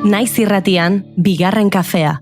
Naiz irratian, bigarren kafea.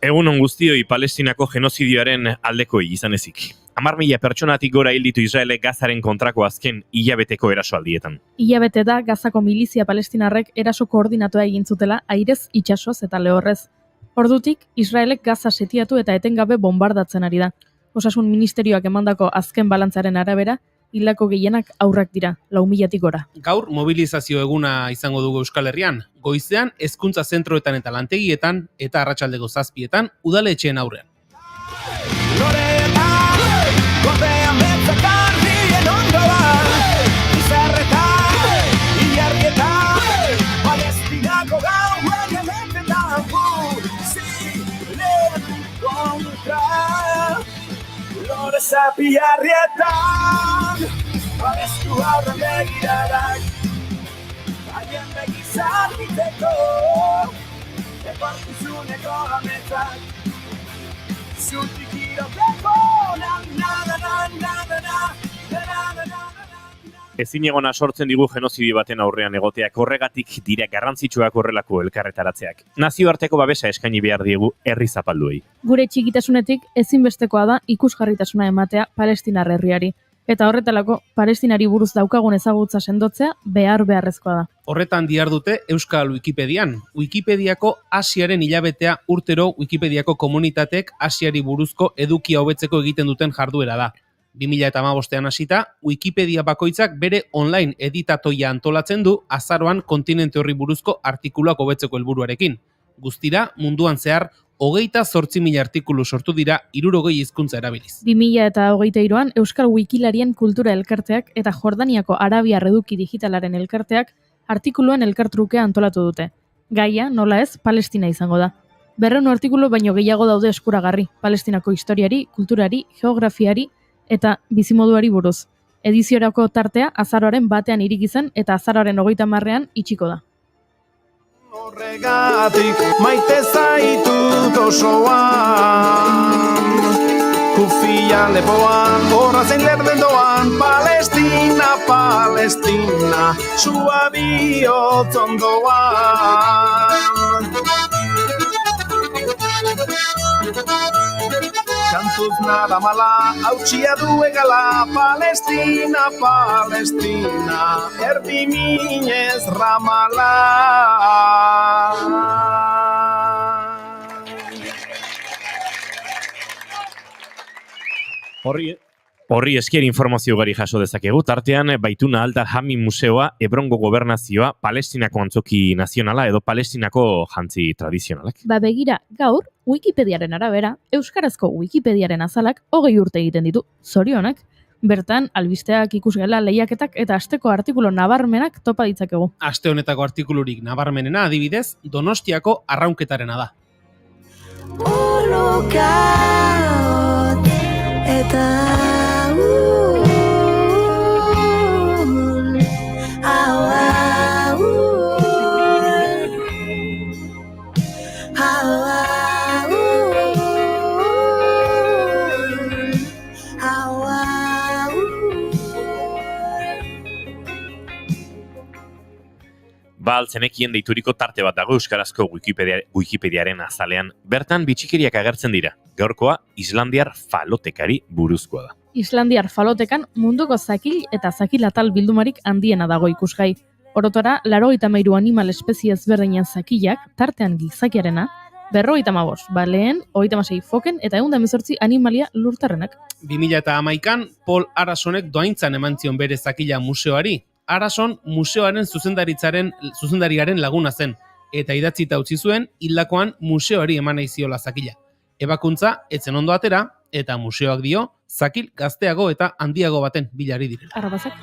Egun on guztioi Palestinako genozidioaren aldekoi izan ezik. 10.000 pertsonatik gora hil ditu Israelek Gazaren kontrako azken hilabeteko erasoaldietan. Hilabete da Gazako milizia palestinarrek eraso koordinatua egin zutela airez, itsasoz eta lehorrez. Ordutik, Israelek Gaza setiatu eta etengabe bombardatzen ari da. Osasun ministerioak emandako azken balantzaren arabera, hildako gehienak haurrak dira, 4.000-tik gora. Gaur mobilizazio eguna izango dugu Euskal Herrian. Goizean hezkuntza zentroetan eta lantegietan eta arratsaldeko 7etan udaletxeen aurrean. Zapiarrietan babestu aurren begiradak haien begizarriteko etorkizuneko ametak zutik iroteko Ezinegona sortzen digu genozidio baten aurrean egoteak, horregatik dira garrantzitsuak horrelako elkarretaratzeak. Nazioarteko babesa eskaini behar diegu herri zapalduei. Gure txikitasunetik ezinbestekoa da ikusgarritasuna ematea Palestinar herriari. Eta horretalako, Palestinari buruz daukagun ezagutza sendotzea beharrezkoa da. Horretan dihardute Euskal Wikipedian. Wikipediako Asiaren hilabetea urtero Wikipediako komunitateek Asiari buruzko edukia hobetzeko egiten duten jarduera da. 2015an hasita, Wikipedia bakoitzak bere online editatoia antolatzen du azaroan kontinente horri buruzko artikuluak hobetzeko helburuarekin. Guztira, munduan zehar, 28.000 artikulu sortu dira 60 hizkuntza erabiliz. 2023an Euskal Wikilarien kultura elkarteak eta Jordaniako Arabiar eduki digitalaren elkarteak artikuluen elkartrukea antolatu dute. Gaia, nola ez, Palestina izango da. 200 artikulu baino gehiago daude eskuragarri, Palestinako historiari, kulturari, geografiari, eta bizimoduari buruz. Ediziorako tartea azaroaren 1ean ireki zen eta azaroaren 30ean itxiko da. Horregatik maite zaitut osoan Kufia lepoan, horra zein lerden doan Palestina, Palestina, sua bihotz ondoan Kantuz nada mala, hautsia duegala Palestina, Palestina, erdi minez ramala Horri esker informazio gari jaso dezakegu, tartean Baituna Al-Dalhami Museoa, Hebrongo Gobernazioa, Palestinako antzoki nazionala edo Palestinako jantzi tradizionalak. Begira, gaur, Wikipediaren arabera, euskarazko Wikipediaren azalak 20 urte egiten ditu, zorionak. Bertan, albisteak, ikusgela, lehiaketak eta asteko artikulu nabarmenak topa ditzakegu. Aste honetako artikulurik nabarmenena adibidez, Donostiako arraunketarena da. Eta Zenekien deituriko tarte bat dago euskarazko Wikipediaren azalean. Bertan bitxikeriak agertzen dira. Gaurkoa Islandiar falotekari buruzkoa da. Islandiar falotekan munduko zakil eta zakil atal bildumarik handiena dago ikusgai. Orotora, 83 animal espezie ezberdinen zakilak, tartean gizakiarena, 55, baleen, 36 foken eta 118 animalia lurtarrenak. 2011an, Paul Arasonek doaintzan eman zion bere zakila museoari. Arason museoaren zuzendariaren laguna zen, eta idatzita utzi zuen hildakoan museoari eman nahi ziola zakila. Ebakuntza etzen ondo atera, eta museoak dio zakil gazteago eta handiago baten bilari direla. Arrabazak.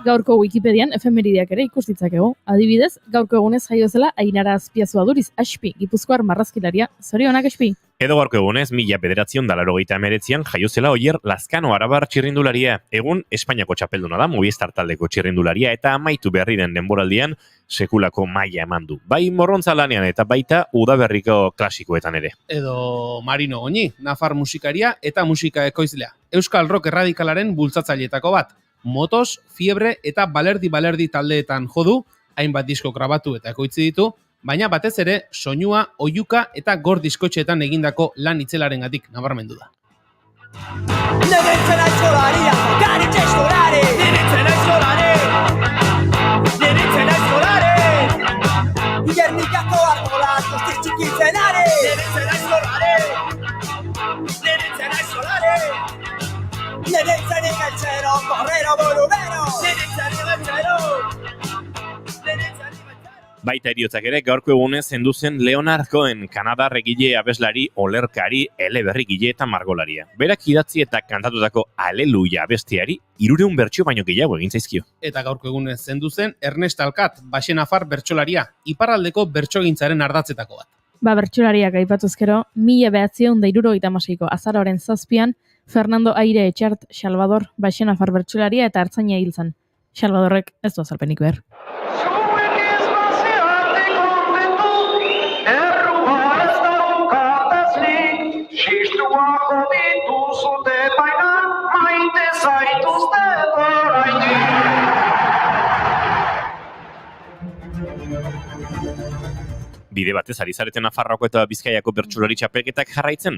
Gaurko Wikipedian efemerideak ere ikus ditzakegu. Adibidez, gaurko egunez jaio zela Ainara Azpiazu Aduriz Aspi, Gipuzkoar marrazkilaria. Zorionak Aspi. Edo gaurko egunez, 1989an jaio zela Oier Lazkano arabar txirrindularia. Egun Espainiako txapelduna da, Movistar taldeko txirrindularia, eta amaitu berri den denboraldian sekulako maila eman du. Bai morrontza lanean eta baita udaberriko klasikoetan ere. Edo Marino Goñi, nafar musikaria eta musika ekoizlea. Euskal rock erradikalaren bultzatzaileetako bat. Motos, Fiebre eta Balerdi taldeetan jodu, hainbat disko grabatu eta ekoitzi ditu, baina batez ere soinua, oihuka eta gor diskotxeetan egindako lan itzelarengatik nabarmendu da. Baita eriotzak ere, gaurko egunez zendu zen Leonard Cohen, Kanadar egile abeslari, olerkari, eleberrigile eta margolaria. Berak idatzi eta kantatutako Aleluia abestiari 300 bertsio baino gehiago egin zaizkio. Eta gaurko egunez zendu zen Ernest Alkat, baxenafar bertsolaria, iparraldeko bertsogintzaren ardatzetako bat. Bertsolariak aipatuzkero, 1976ko azaroaren 7an, Fernando Aire Etxart Salvador baxenafar bertsolaria eta artzaina hil zen. Salvadorrek ez du azalpenik behar. Bide batez, ari zareten Nafarroako eta Bizkaiako bertsolari txapelketak jarraitzen.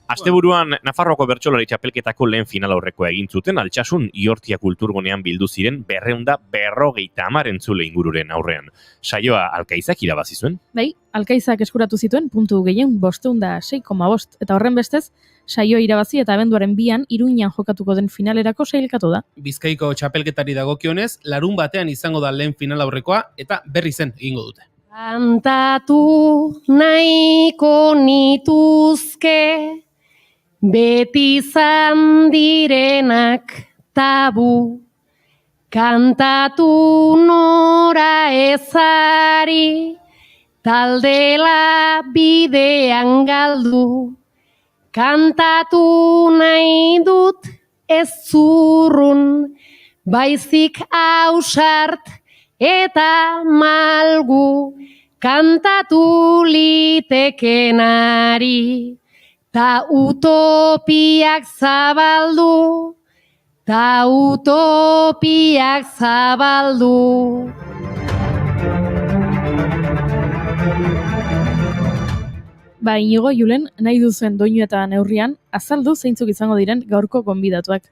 Asteburuan Nafarroako bertsolari txapelketako lehen final aurrekoa egin zuten, Altsasun Iortia Kulturgunean bildu ziren 250 entzule ingururen aurrean. Saioa Alkaizak irabazi zuen. Bai, Alkaizak eskuratu zituen puntu gehien 506,5 eta horren bestez, saioa irabazi eta abenduaren 2an Iruñan jokatuko den finalerako sailkatu da. Bizkaiko txapelketari dagokionez, larun batean izango da lehen final aurrekoa eta berri zen egingo dute. Kantatu nahiko nituzke, beti izan direnak tabu. Kantatu nora ezari, taldela bidean galdu. Kantatu nahi dut ez zurrun, baizik ausart eta malgu. Kantatu litekenari, ta utopiak zabaldu, Inigo Julen, nahi duzuen doinu eta neurrian, azaldu zeintzuk izango diren gaurko gonbidatuak.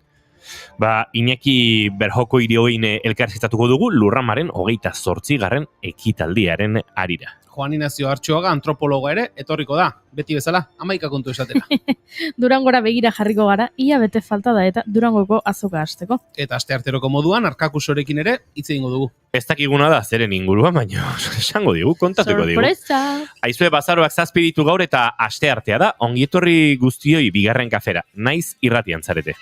Iñaki Berjoko Irioin elkarrizketatuko dugu Lurramaren 28. ekitaldiaren harira. Juan Inazio Artxoaga antropologoa ere etorriko da, beti bezala, 11 kontu esatera. Durangora begira jarriko gara, ia bete falta da eta Durangoko azoka hasteko. Eta astearteroko moduan, Arkakusorekin ere hitz egingo dugu. Ez dakiguna da zeren inguruan, baina esango digu, kontatuko digu. Sorpresa! Aizue bazaroak 7 ditu gaur eta asteartea da, ongietorri guztioi bigarren kafera, naiz irratian zarete.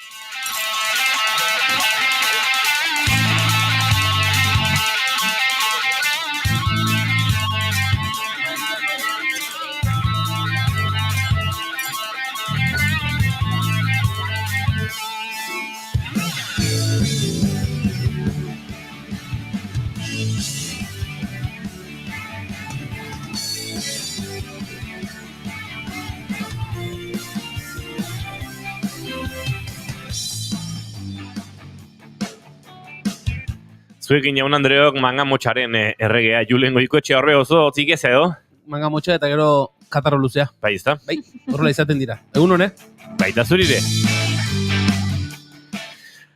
Zuekin jaun Andreok mangamotxaren erregea Julen Goikoetxea horre oso otzik ez edo? manga motxa eta gero katarro luzea. Bai, ezta? Bai, horrela izaten dira. Egun hone? Baita zurire.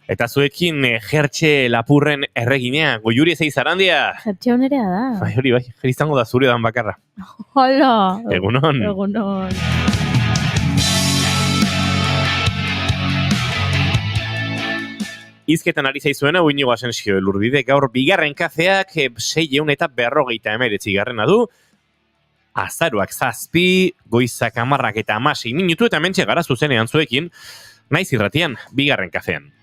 Eta zuekin jertxe lapurren erreginea, Goiuri ezei zarandia. Jertxe honerea da. Bai, hori bai, izango da zure dan bakarra. Hola. Egunon. Egunon. Izketan ari zaizuena, Uinigo Asensio Elurbide, gaur bigarren kafeak 650 garrena du, azaruak 7, goizak 10 eta 16 minutu, eta mentxe gara zuzenean zuekin, naiz irratian, bigarren kafean.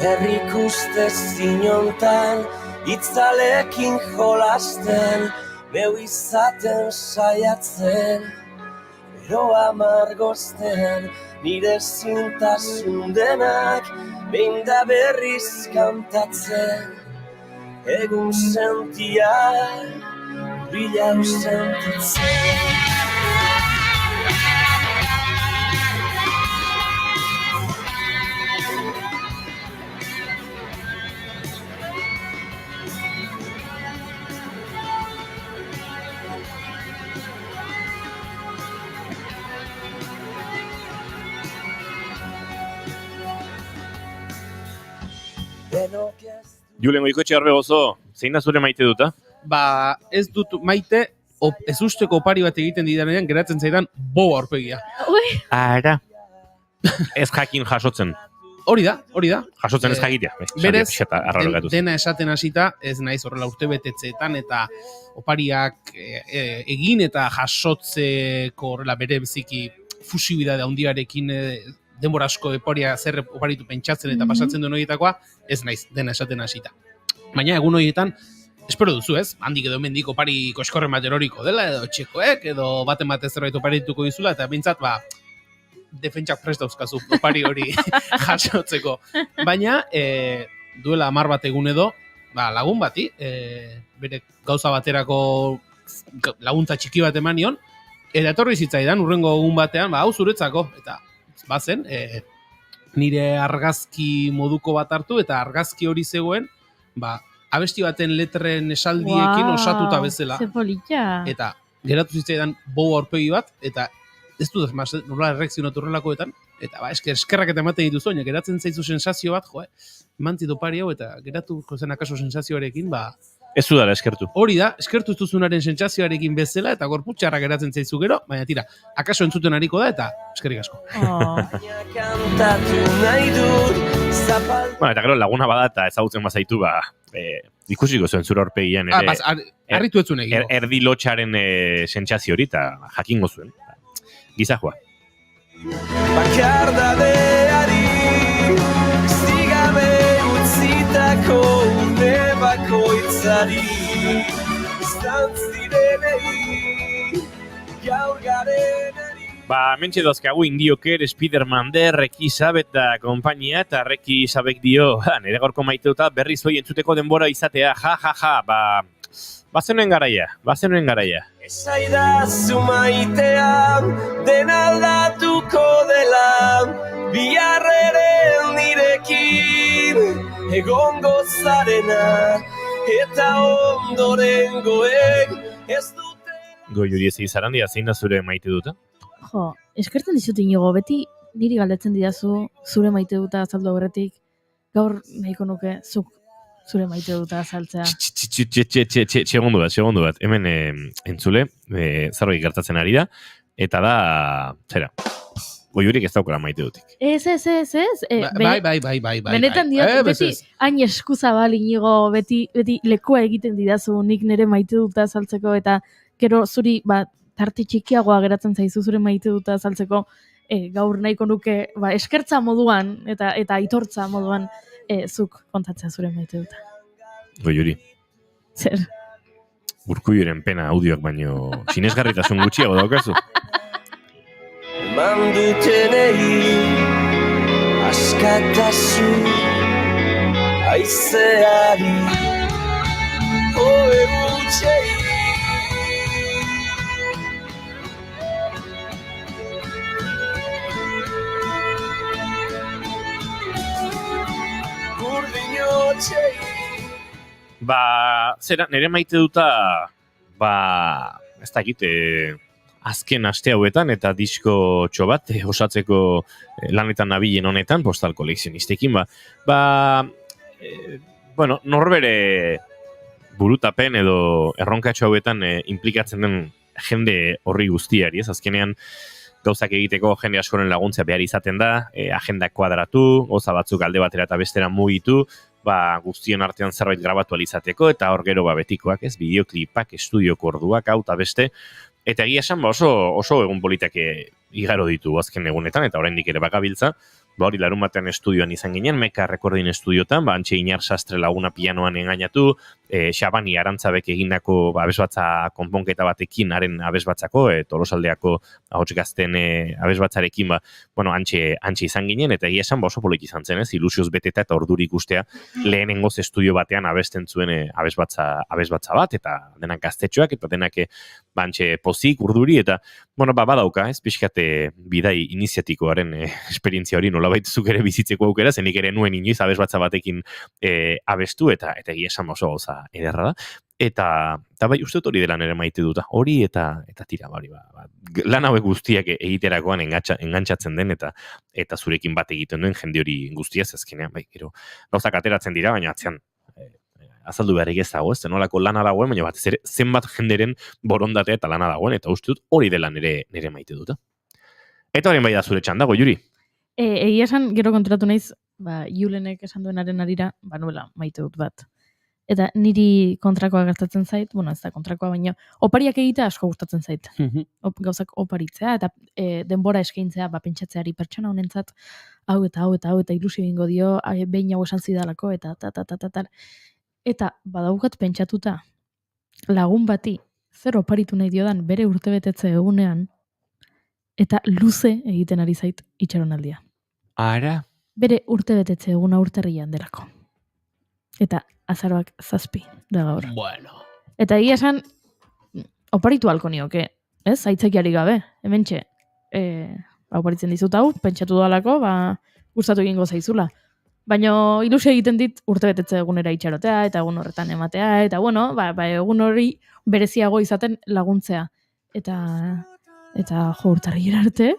Herrik uste zinontan, itzalekin jolasten, neu izaten saiatzen, bero amargozten, nire zintasun denak, behin da berriz kantatzen, egun sentia, bilau sentitzen. Julen Goikoetxe Arbe gozo, zein da zure maite duta? Ba, ez dut maite, ez usteko opari bat egiten didanean, geratzen zaidan boa aurpegia. Ara. Ez jakin jasotzen. Hori da. Jasotzen ez jakitea. Berez, dena esaten hasita, ez naiz horrela urtebetetzeetan eta opariak egin eta jasotzeko horrela bere biziki fusibidade handiarekin denbora asko zer oparitu pentsatzen eta pasatzen duen horietakoa, ez naiz dena esaten hasita. Baina egun horietan, espero duzu ez, handik edo mendik opari koskorren bat eroriko dela, edo txekoek, edo baten batez zerbait oparituko dizula, eta bintzat, defentsak prest dauzkazu opari hori jasotzeko. Baina, duela 10 bat egun edo, lagun bati, bere gauza baterako laguntza txiki bat eman nion, eta etorri zitzaidan, urrengo egun batean, hau zuretzako, eta bazen, nire argazki moduko bat hartu, eta argazki hori zegoen, abesti baten letren esaldiekin osatuta bezala. Ze polita. Eta geratu zitzaidan boa aurpegi bat, eta ez dut nola erreakzionatu horrelakoetan, eta eskerrak eta ematen dituzu, baina geratzen zaizu sensazio bat, emantzit opari hau, eta geratu zen akaso sensazioarekin, ez dudala eskertu. Hori da, eskertu ez duzunaren sentsazioarekin bezala, eta gorputxarra geratzen zaizu gero, baina tira, akaso entzuten hariko da, eta eskerrik asko. Eta gero laguna bada eta ezagutzen bazaitu, ikusiko zuen zure aurpegian ere. Harritu etzun egin. Erdi lotxaren sentsazio hori, eta jakingo zuen. Gizajoa. Bakardadeari zigame utzitako une bakoitzari izan zirenei gaur garenari. Mentxe dozkagu indioker, Spiderman der, Reki Isabet da kompainia, eta Reki Isabek dio, nire gorko maiteuta berriz hoi entzuteko denbora izatea, bazenuen garaia. Esaidazu maitean, den aldatuko dela, biharreren nirekin, egongo zarena, eta ondorengoek ez dutela. Goiuri ez izarandia, zein da zure maite duta? Jo, eskertzen dizut Inigo, beti niri galdetzen didazu zure maite duta azaldu aurretik, gaur nahiko nuke zuk zure maite duta azaltzea. Segundu bat. Hemen entzule, zerbait gertatzen ari da, eta da, zera, Goiurik ez daukara maite dutik. Ez. Bai. Benetan diot, beti hain eskuzabal Inigo, beti lekua egiten didazu nik nire maite duta azaltzeko, eta gero zuri, tarte txikiagoa geratzen zaizu zure maite duta azaltzeko, gaur nahiko nuke eskertza moduan eta aitortza moduan zuk kontatzea zure maite duta. Goiuri, Zer? Urkulluren pena audioak baino sinesgarritasun gutxiago daukazu. Eman dutenei askatasun haizeari ohe gutxei. Zera, nire maite duta, ez dakit, azken aste hauetan eta disko bat osatzeko lanetan nabilen honetan, postal kolekzionistekin, norbere burutapen edo erronkatxo hauetan implikatzen den jende horri guztiari, ez azkenean gauzak egiteko jende askoren laguntzea behar izaten da, agenda kuadratu, goza batzuk alde batera eta bestera mugitu, guztion artean zerbait grabatu alizateko, eta hor gero betikoak, ez, bideoklipak, estudioko orduak, hau eta beste, eta egia esan oso egun politak igaro ditu azken egunetan, eta oraindik ere bakabiltza, hori larun batean estudioan izan ginen, Meka Rekordin estudiotan, Antxe Inar Sastre laguna pianoan engainatu, Xabani Arantzabek egindako abesbatza konponketa batekin, haren abesbatzako, Tolosaldeako ahots gazten abesbatzarekin, antxe izan ginen, eta egia esan oso polit izan zen, ez, ilusioz beteta eta ordurik ustea, lehenengoz estudio batean abesten zuen abesbatza bat, eta denak gaztetxoak, eta denak antxe pozik, urduri, eta badauka, ez, pixkate bidai iniziatikoaren esperientzia hori nolabait zuk ere bizitzeko aukera, zenik ere nuen inoiz abesbatza batekin abestu, eta egia esan oso gauza ederra da. Eta bai, uste hori dela nire maite duta. Hori eta tira, lan hauek guztiak egiterakoan engantzatzen den, eta zurekin bat egiten duen jende hori guztiaz ezkenean, gero, gauzak ateratzen dira, baina atzean azaldu beharrik ez dago, ez zenolako lana dagoen, baina batez ere zenbat jenderen borondatea eta lana dagoen, eta uste dut hori dela nire maite duta. Eta horien bai da zure txanda, Goiuri? Egia esan, gero konturatu naiz, Julenek esan duenaren arira, nuela maite dut bat. Eta niri kontrakoa gertatzen zait, ez da kontrakoa, baina opariak egitea asko gustatzen zait. Gauzak oparitzea, eta denbora eskaintzea, pentsatzeari pertsona honentzat, hau eta ilusio egingo dio, behin hau esan zidalako, eta Eta badaukat pentsatuta, lagun bati, zer oparitu nahi diodan bere urtebetetze egunean, eta luze egiten ari zait itxaronaldia. Ara? Bere urtebetetze eguna urtarrian delako. Eta azaroak 7 da gaur. Bueno. Eta egia esan, oparitu halko nioke, ez? Aitzakiari gabe, hementxe, oparitzen dizut hau, pentsatu dalako, gustatu egingo zaizula. Baina ilusio egiten dit urtebetetze egunera itxarotea, eta egun horretan ematea, eta egun hori bereziago izaten laguntzea. Eta urtarrilera arte.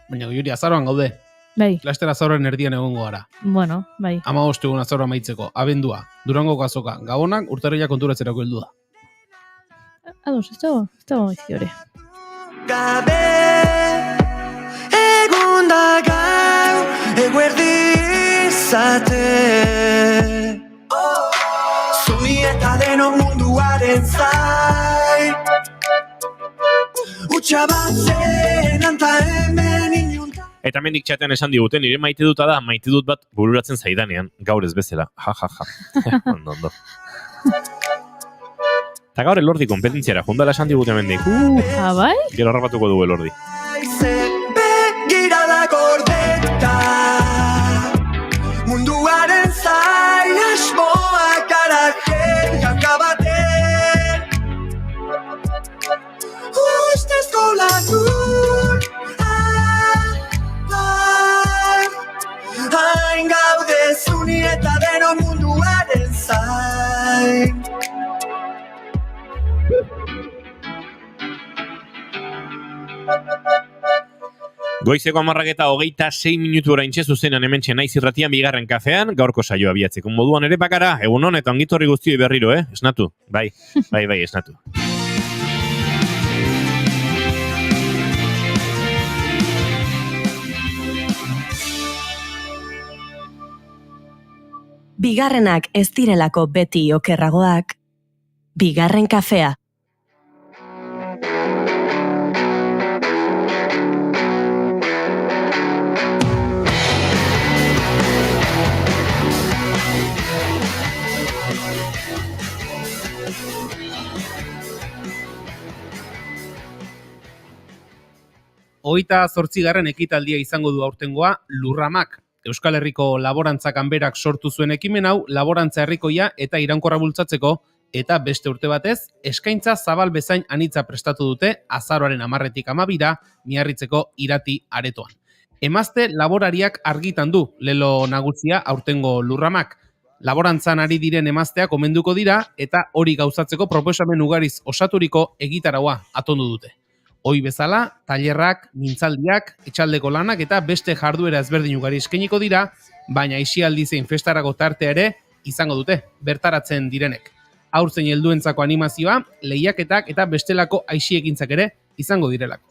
Baina Goiuri, azaroan gaude. Bai. Laster azaroan erdian egongo gara. Bueno, bai. 15 egun azaroa maitzeko, abendua, Durangoko azoka, Gabonak urtarrila konturatzerako heldu da. Ados, ez dago izi hori. Gabe egun da gau eguerdi izate Zuni eta deno munduaren zai Utsa bat zen anta hemen inunta Eta mendik txatean esan diguten, nire maite duta da, maite dut bat bururatzen zaidanean, gaur ez bezala. Ja. Ondo. Eta gaur elordi kompetentziara, jundala esan diguten mendik. Bai? Gero harrapatuko dugu elordi. Begirada gordeta munduaren zain asmoak arajen jakabaten ustezko lagun hain gaude zuni eta deno munduaren zain Goizeko 10:26 oraintxe zuzenean hementxe naiz irratian bigarren kafean, gaurko saioa abiatzeko moduan ere bakara, egunon eta ongitorri guztioi berriro, esnatu, bai, esnatu. Bigarrenak ez direlako beti okerragoak, bigarren kafea. Hogeita 8. ekitaldia izango du aurtengoa Lurramak. Euskal Herriko Laborantza Ganberak sortu zuen ekimen hau laborantza herrikoia eta iraunkorra bultzatzeko eta beste urte batez eskaintza zabal bezain anitza prestatu dute azaroaren 10-tik 12 Miarritzeko Irati aretoan. Emazte laborariak argitan du lelo nagusia aurtengo Lurramak. Laborantzan ari diren emazteak omenduko dira eta hori gauzatzeko proposamen ugariz osaturiko egitaraua atondu dute. Hoi bezala, tailerrak, mintzaldiak, etxaldeko lanak eta beste jarduera ezberdin ugari eskainiko dira, baina aisialdi zein festarako tartea ere izango dute, bertaratzen direnek. Haur zein helduentzako animazioa, lehiaketak eta bestelako aisiekintzak ere izango direlako.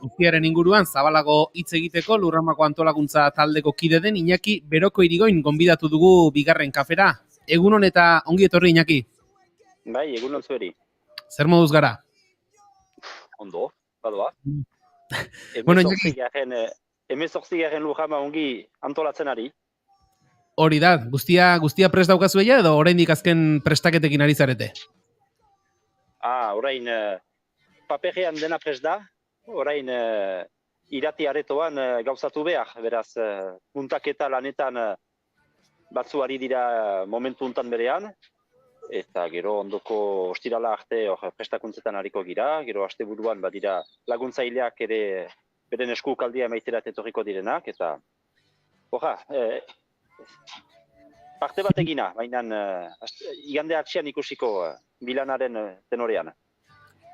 Guztiaren inguruan zabalago hitz egiteko Lurramako antolakuntza taldeko kide den Iñaki Beroko Irigoin gonbidatu dugu bigarren kafera. Egunon eta ongi etorri Iñaki. Bai, egunon zueri. Zer moduz gara? Ondo, badoa. Bueno, Iñaki. 18. Lurrama ongi antolatzen ari. Hori da, guztia prest daukazuela edo oraindik azken prestaketekin ari zarete? Orain paperean dena prest da. Orain Irati aretoan gauzatu behar, beraz puntaketa lanetan batzu ari dira momentu untan berean, eta gero ondoko ostirala arte prestakuntzetan hariko gira, gero asteburuan badira laguntzaileak ere beren eskukaldia maiterat etorriko direnak, eta parte bat egina, baina igande atxean ikusiko bilanaren tenorean.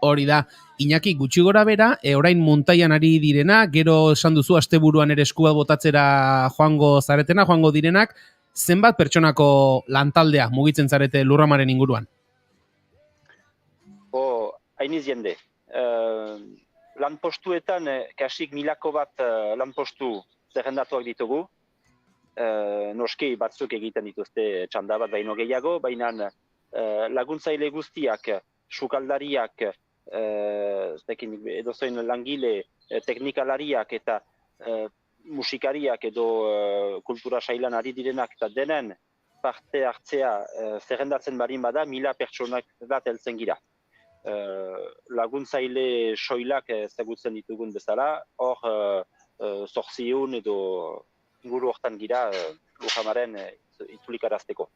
Hori da, Iñaki gutxi gora bera, orain montaian ari direna, gero esan duzu asteburuan ere eskua botatzera joango zaretena, joango direnak, zenbat pertsonako lantaldea mugitzen zarete Lurramaren inguruan? Hainiz jende. Lanpostuetan, kasik 1000 bat lanpostu zerrendatuak ditugu. Noski batzuk egiten dituzte txanda bat baino gehiago, baina laguntzaile guztiak, sukaldariak, edozein langile, teknikalariak eta musikariak edo kultura sailan ari direnak eta denen parte hartzea zerrendatzen barin bada 1000 pertsonak bat heltzen gira. Laguntzaile soilak ezagutzen ditugun bezala, hor 800 edo inguru hortan gira Lurramaren itzulikarazteko.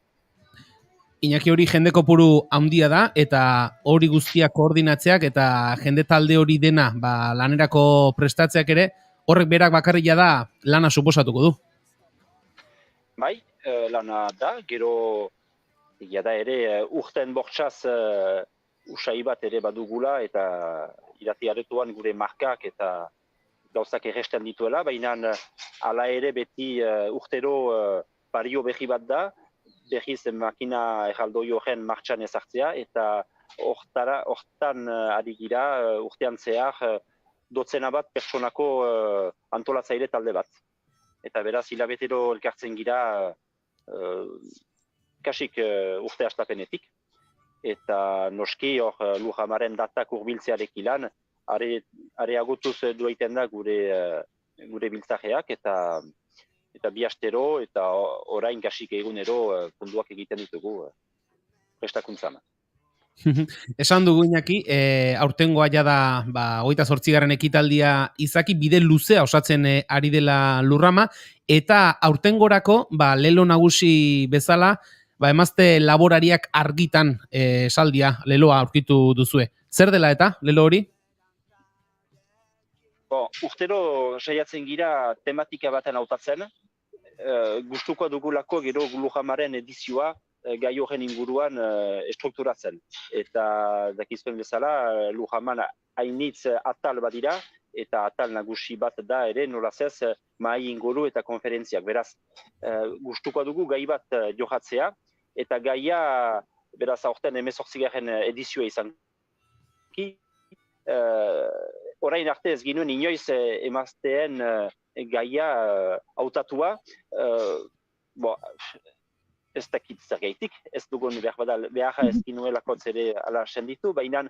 Iñaki hori jende kopuru handia da eta hori guztiak koordinatzeak eta jende talde hori dena lanerako prestatzeak ere horrek berak bakarria da lana suposatuko du. Bai, lana da, gero egia da ere urten bortxaz usai bat ere badugula eta Irati aretoan gure markak eta gauzak erresten dituela, baina hala ere beti urtero bario berri bat da, berriz makina erraldoi horren martxan ezartzea, eta hortan ari gira urtean zehar dotzena bat pertsonako antolatzaile talde bat. Eta beraz hilabetero elkartzen gira kasik urte hastapenetik. Eta noski hor Lurramaren datak hurbiltzearekin areagotuz duaiten da gure biltzajeak eta bi astero eta orain kasik egunero puntuak egiten ditugu prestakuntzan. Esan dugu Iñaki, aurtengoa jada 28. ekitaldia izaki bide luzea osatzen ari dela Lurrama eta aurtengorako lelo nagusi bezala emazte laborariak argitan esaldia leloa aurkitu duzue. Zer dela eta, lelo hori? Urtero saiatzen gira tematika baten hautatzen, gustuko dugulako gero Lujamaren edizioa gai horren inguruan estrukturatzen. Eta dakizuen bezala, Lujaman hainitz atal badira, eta atal nagusi bat da ere nolazez mahai inguru eta konferentziak. Beraz, gustuko dugu gai bat johatzea, eta gaia, beraz, aurten 18. edizioa izan. Orain arte ez ginuen inoiz emazteen gaia hautatua, ez dakit zergaitik, ez dugun behar ez ginuelako ere ala senditu, baina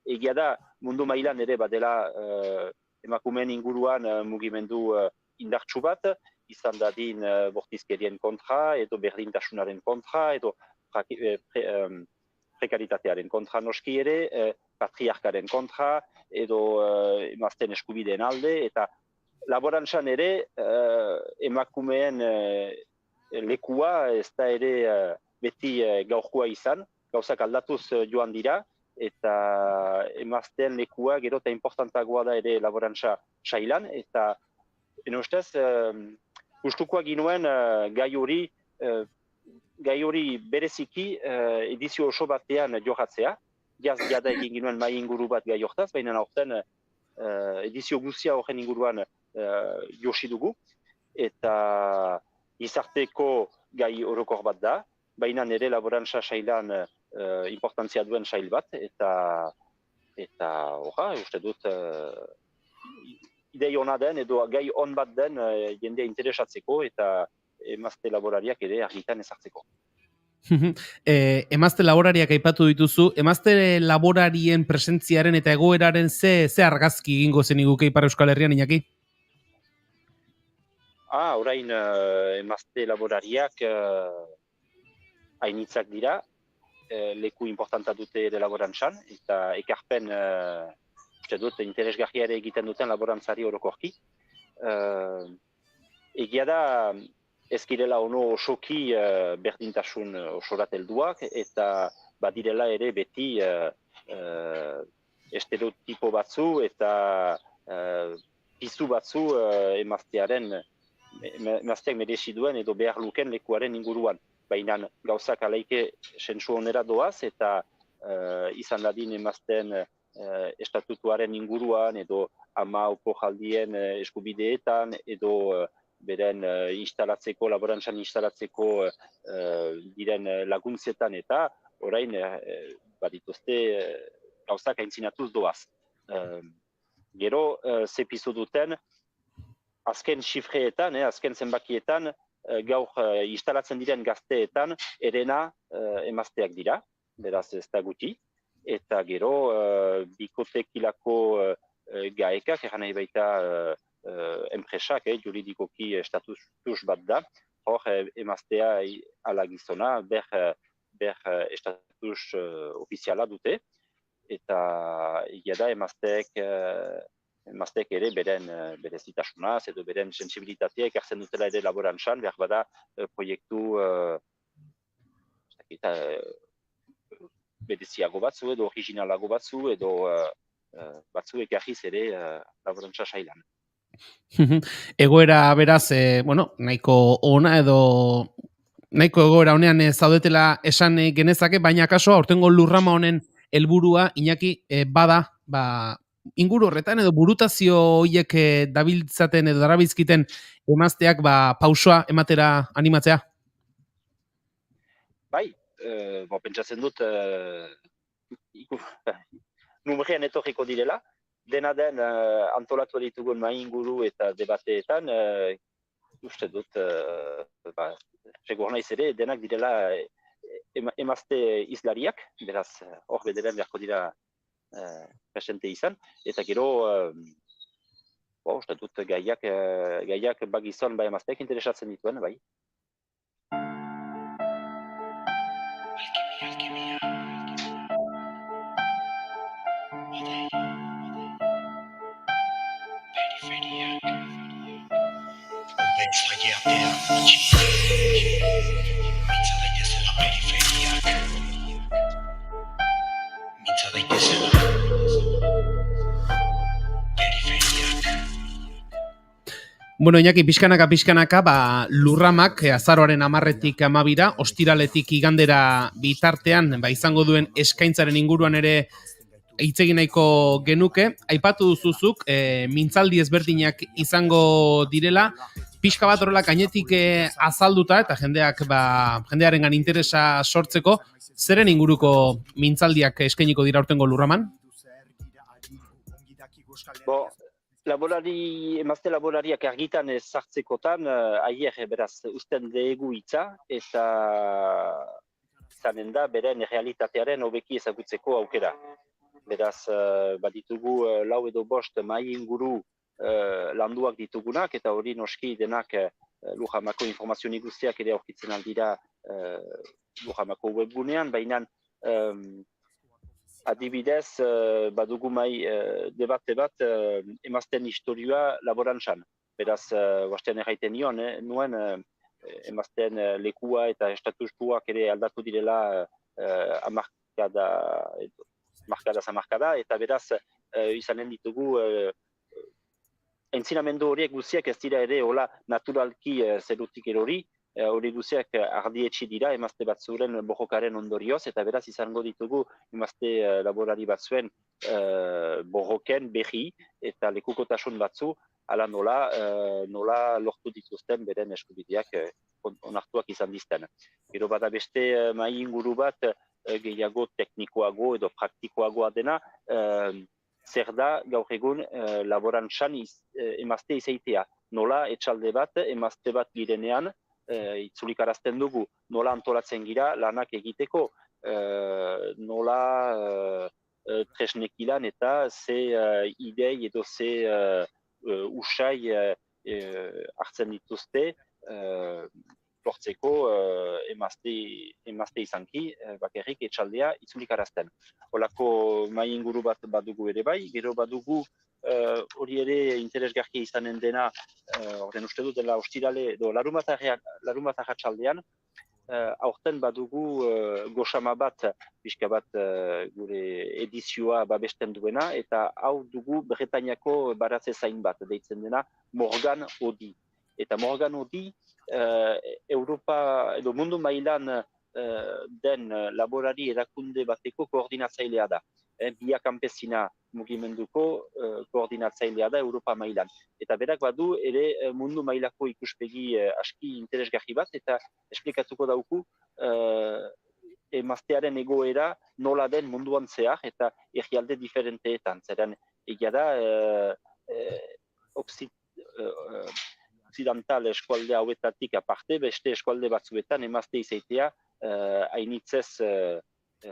egia da mundu mailan ere badela emakumeen inguruan mugimendu indartsu bat, izan dadin bortizkerien kontra, edo berdintasunaren kontra, edo prekaritatearen kontra noski ere, patriarkaren kontra, edo emazten eskubideen alde, eta laborantzan ere emakumeen lekua ez da ere beti gaurkoa izan, gauzak aldatuz joan dira, eta emazten lekua gero eta importantagoa da ere laborantza sailan, eta ustez, gustukoa ginuen gai hori bereziki edizio oso batean johatzea, jada egin ginuen mai inguru bat gai hortaz, baina aurten edizio guzia horren inguruan josi dugu, eta gizarteko gai orokor bat da, baina nire laborantza sailan importantzia duen sail bat, eta uste dut idei ona den edo gai on bat den jendea interesatzeko eta emazte laborariak ere argitan ezartzeko. Emazte laborariak aipatu dituzu, emazte laborarien presentziaren eta egoeraren ze argazki egingo zeniguke Ipar Euskal Herrian, Iñaki? Orain emazte laborariak hainitzak dira, leku importanta dute ere laborantzan, eta ekarpen uste dut interesgarria ere egiten duten laborantzari orokorki. Egia da ez girela ono osoki berdintasun osorat helduak, eta badirela ere beti estereotipo batzu eta pizu batzu emazteak merezi duen edo behar luken lekuaren inguruan. Baina gauzak alaike sentsu onera doaz eta izan dadin emazten estatutuaren inguruan edo ama oporjaldien eskubideetan edo beren laborantzan instalatzeko diren laguntzetan eta orain badituzte gauzak aintzinatuz doaz. Gero, ze pizu duten, azken xifreetan, azken zenbakietan, gaur instalatzen diren gazteetan, erena emazteak dira, beraz ez da guti, eta gero bikotekilako gaekak, eran nahi baita enpresak, juridikoki estatus bat da, hor emaztea ala gizona, ber estatus ofiziala dute, eta egia da emazteek ere beren berezitasunaz edo beren sensibilitatea ekartzen dutela ere laborantzan, behar bada proiektu bereziago batzu edo originalago batzu edo batzu ekarriz ere laborantza sailan. Egoera beraz, nahiko ona edo nahiko egoera honean zaudetela esan genezake, baina kaso aurtengo lurrama honen helburua Iñaki bada, inguru horretan edo burutazio horiek dabiltzaten edo darabiltzkiten emazteak pausoa ematera animatzea? Bai, pentsatzen dut numerian etorriko direla, dena den antolatu ditugun mai inguru eta debateetan, uste dut, segur naiz ere, denak direla emazte izlariak, beraz, hor bederen beharko dira presente izan, eta gero, uste dut, gaiak bagizon emazteak interesatzen dituen, bai. Mintza daitezela Bueno, Iñaki, pixkanaka, lurramak azaroaren 10-etik 12-ra, ostiraletik igandera bitartean, izango duen eskaintzaren inguruan ere hitz egin nahiko genuke. Aipatu duzuzuk, mintzaldi ezberdinak izango direla, pixka bat horrela gainetik azalduta, eta jendearengan interesa sortzeko, zeren inguruko mintzaldiak eskainiko dira aurtengo lurraman? Emazte laborariak argitan sartzekotan, aier beraz usten degu hitza, eta izanen da beren realitatearen hobeki ezagutzeko aukera. Beraz, baditugu 4 edo 5 mahai inguru landuak ditugunak, eta hori noski denak Lujamako informazio guztiak ere aurkitzen aldira Lujamako webgunean, baina adibidez, badugu mai debate bat emazten historioa laborantzan. Beraz, guastean erraiten nuen emazten lekua eta estatutuak ere aldatu direla markada, eta beraz, izanen ditugu entzinamendu horiek guztiak ez dira ere hola naturalki zerutik erori, hori guztiak ardietxi dira emazte batzuren borrokaren ondorioz, eta beraz izango ditugu emazte laborari batzuen borroken berri eta lekukotasun batzu, ala nola lortu dituzten beren eskubideak onartuak izan dizten. Gero bada beste mahai inguru bat gehiago teknikoago edo praktikoagoa dena, zer da gaur egun laborantzan emazte izaitea. Nola etxalde bat, emazte bat girenean, itzulikarazten dugu, nola antolatzen gira lanak egiteko, nola tresnekilan eta ze idei edo ze usai hartzen dituzte lortzeko emazte izanki bakarrik etxaldea itzulikarazten. Holako mahai inguru bat badugu ere bai, gero badugu hori ere interesgarria izanen dena, horren uste dut dela ostirale edo larunbat arratsaldean, aurten badugu goxama bat, pixka bat gure edizioa babesten duena, eta hau dugu Bretainiako baratze zain bat, deitzen dena Morgan Odi. Eta Morgan Odi, Europa edo mundu mailan den laborari erakunde bateko koordinatzailea da. Bia Campesina mugimenduko koordinatzailea da Europa mailan. Eta berak badu ere mundu mailako ikuspegi aski interesgarri bat, eta esplikatuko dauku emaztearen egoera nola den munduan zehar eta herrialde diferenteetan. Zeren egia da occidental eskualde hauetatik aparte, beste eskualde batzuetan emazte izaitea hainitzez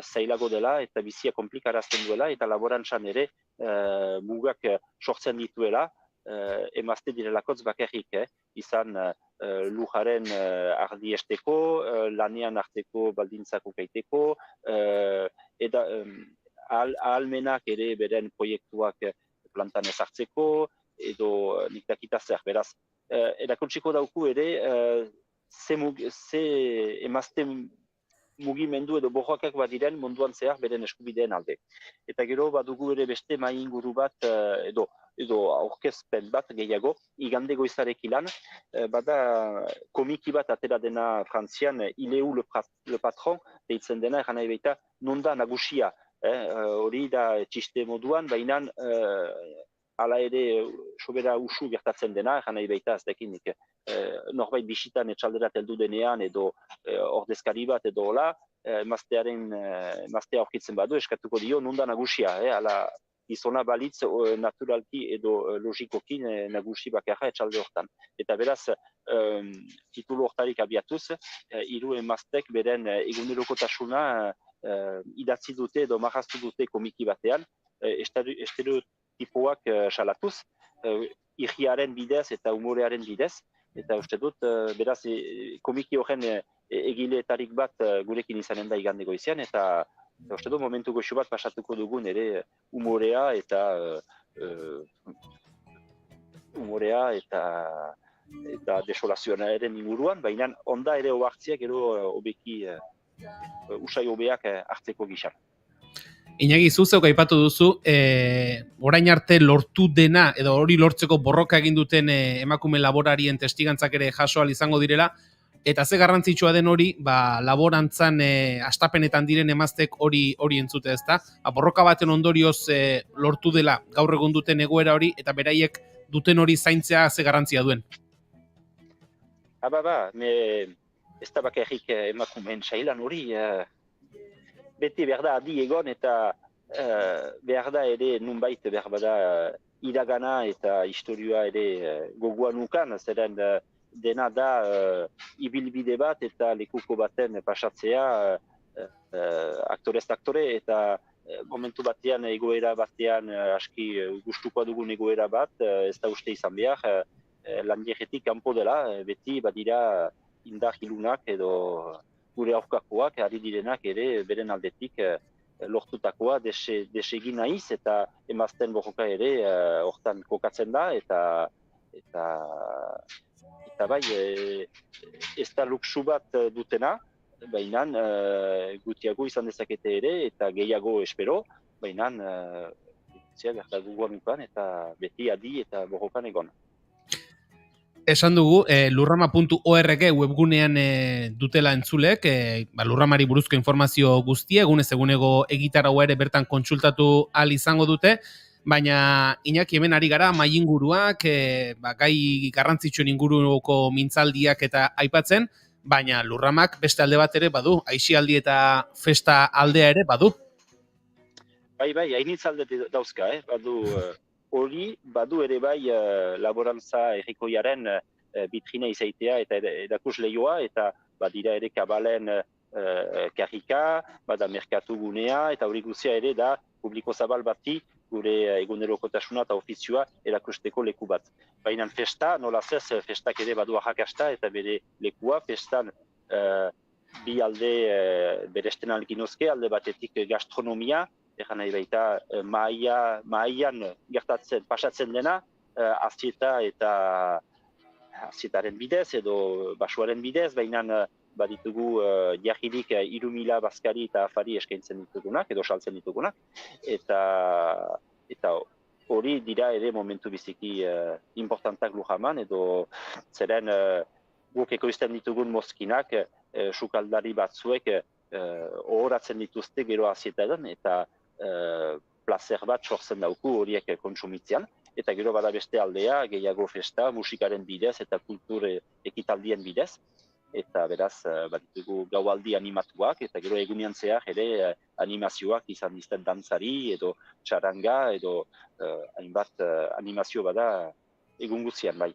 zailago dela eta bizia komplikarazten duela, eta laborantzan ere mugak sortzen dituela, emazte direlakotz bakarrik, izan lujaren ardiesteko, lanean arteko baldintzak ukaiteko, eta ahalmenak ere beren proiektuak plantan ezartzeko, edo nik dakita zer, beraz. Erakontsiko dauku ere, ze emazte mugimendu edo borroakak badiren munduan zehar beren eskubideen alde. Eta gero badugu ere beste mahai inguru bat, edo aurkezpen bat gehiago, igande goizarekilan, bada komiki bat atera dena Frantzian, Il est où le patron, deitzen dena, eran nahi baita, nonda nagusia. Hori da txiste moduan, baina hala ere sobera usu gertatzen dena, eran nahi baita ez dakinik. Norbait bisitan etxalderat heldu denean edo ordezkari bat edo hola, emaztea aurkitzen badu eskatuko dio nonda nagusia, hala gizona balitz naturalki edo logikoki nagusi bakarra etxalde hortan. Eta beraz, titulu hortarik abiatuz, 3 emaztek beren egunerokotasuna idatzi dute edo marraztu dute komiki batean, estereotipoak salatuz, irriaren bidez eta humorearen bidez, eta uste dut, beraz, komiki horren egileetarik bat gurekin izanen da igande goizean, eta uste dut momentu goxu bat pasatuko dugun ere humorea eta desolazioaren inguruan, baina onda ere ohartziak gero hobeki usai hobeak hartzeko gisa. Iñaki, zuzeuk aipatu duzu, orain arte lortu dena, edo hori lortzeko borroka egin duten emakume laborarien testigantzak ere jaso ahal izango direla, eta ze garrantzitsua den hori, laborantzan astapenetan diren emaztek hori entzute, ezta? Borroka baten ondorioz lortu dela gaur egun duten egoera hori, eta beraiek duten hori zaintzea ze garrantzia duen. Ez da bakarrik emakumeen sailan hori, beti behar da adi egon eta behar da ere nunbait behar bada iragana eta historioa ere gogoan ukan, zeren dena da ibilbide bat eta lekuko baten pasatzea aktorez aktore eta momentu batean egoera batean aski gustukoa dugun egoera bat, ez da uste izan behar, landieretik kanpo dela, beti badira indar hilunak edo gure aurkakoak, ari direnak ere beren aldetik lortutakoa desegin naiz eta emazten borroka ere hortan kokatzen da eta bai ez da luxu bat dutena, baina gutiago izan dezakete ere eta gehiago espero, baina behar duguan ukan eta beti adi eta borrokan egon. Esan dugu, lurrama.org webgunean dutela entzulek, lurramari buruzko informazio guztia, egunez egunego egitaragoa ere bertan kontsultatu ahal izango dute, baina Iñaki hemen ari gara maiinguruak, gai garrantzitsuen inguruko mintzaldiak eta aipatzen, baina lurramak beste alde bat ere badu, aisialdi eta festa aldea ere badu. Bai, hainitz alde dauzka, badu hori, badu ere bai laborantza errikoiaren bitrina izaitea eta erakus lehioa, eta badira ere kabalen karrika, bada merkatu gunea, eta hori guzia ere da publiko zabal bati gure egunerokotasuna eta ofizioa erakusteko leku bat. Baina festa, nolaz ez, festak ere badu arrakasta eta bere lekua, festan bi alde beresten alginozke, alde batetik gastronomia, egan nahi baita mahaian gertatzen, pasatzen dena, azietaren bidez edo basuaren bidez, baina baditugu jarririk 3.000 bazkari eta afari eskaintzen ditugunak, edo saltzen ditugunak, eta hori dira ere momentu biziki importantak Lurraman, edo zeren guk ekoizten ditugun mozkinak, sukaldari batzuek ohoratzen dituzte gero azietaren, eta placer bat sortzen dauku horiek kontsumitzean, eta gero bada beste aldea, gehiago festa, musikaren bidez eta kultur ekitaldien bidez, eta beraz baditugu gaualdi animatuak, eta gero egunean zehar ere animazioak izan dizten dantzari, edo txaranga, edo hainbat animazio bada egun guztian bai.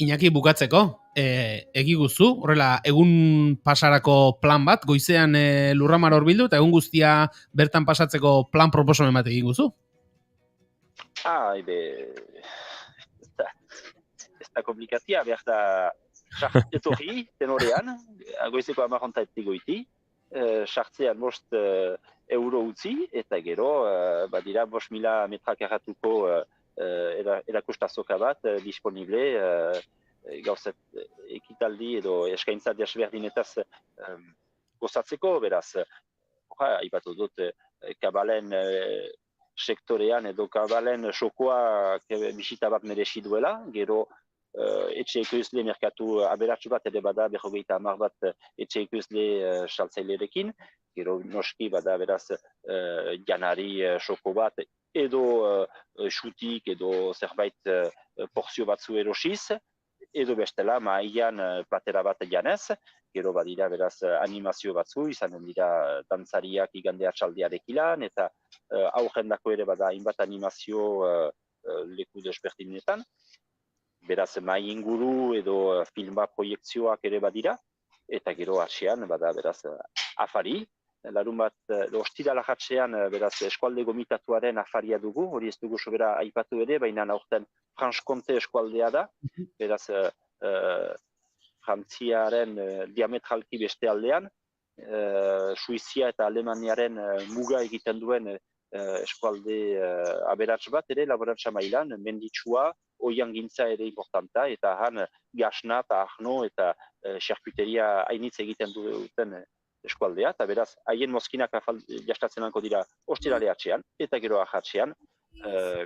Iñaki, bukatzeko, egiguzu, horrela, egun pasarako plan bat, goizean Lurramar horbildu, eta egun guztia bertan pasatzeko plan proposamen bat egiguzu? Ez da komplikatia, behar da etorri, tenorean, goizeko 10 goiti, sartzean 5 euro utzi, eta gero, badira 5.000 metra karratuko erakustazoka bat disponible gauzet ekitaldi edo eskaintza desberdinetaz gozatzeko, beraz, aipatu dut kabalen sektorean edo kabalen sokoa bisita bat merezi duela, gero etxe ekoizle merkatu aberatsu bat ere bada 50 bat etxe ekoizle saltzailerekin, gero noski bada beraz janari soko bat edo xutik edo zerbait porzio batzu erosiz, edo bestela mahaian platera bat janez, gero badira beraz animazio batzu, izanen dira dantzariak igande atxaldiarekilan, eta aurrendako ere bada hainbat animazio leku desberdinetan, beraz mahai inguru edo filma proiektzioak ere badira, eta gero atxean bada beraz afari, larun bat, ostira lajatzean, beraz, eskualde gomitatuaren afaria dugu, hori ez dugu sobera aipatu ere, baina aurten Franche-Comté eskualdea da, beraz, Frantziaren diametralki beste aldean, Suizia eta Alemaniaren muga egiten duen eskualde aberats bat ere, laborantza mailan, menditsua, oian gintza ere importanta, eta han gasna eta arno eta xerkuteria hainitz egiten duten eskualdea, eta beraz, haien mozkinak jastatzen lanko dira ostirale atxean, eta gero ahatxean,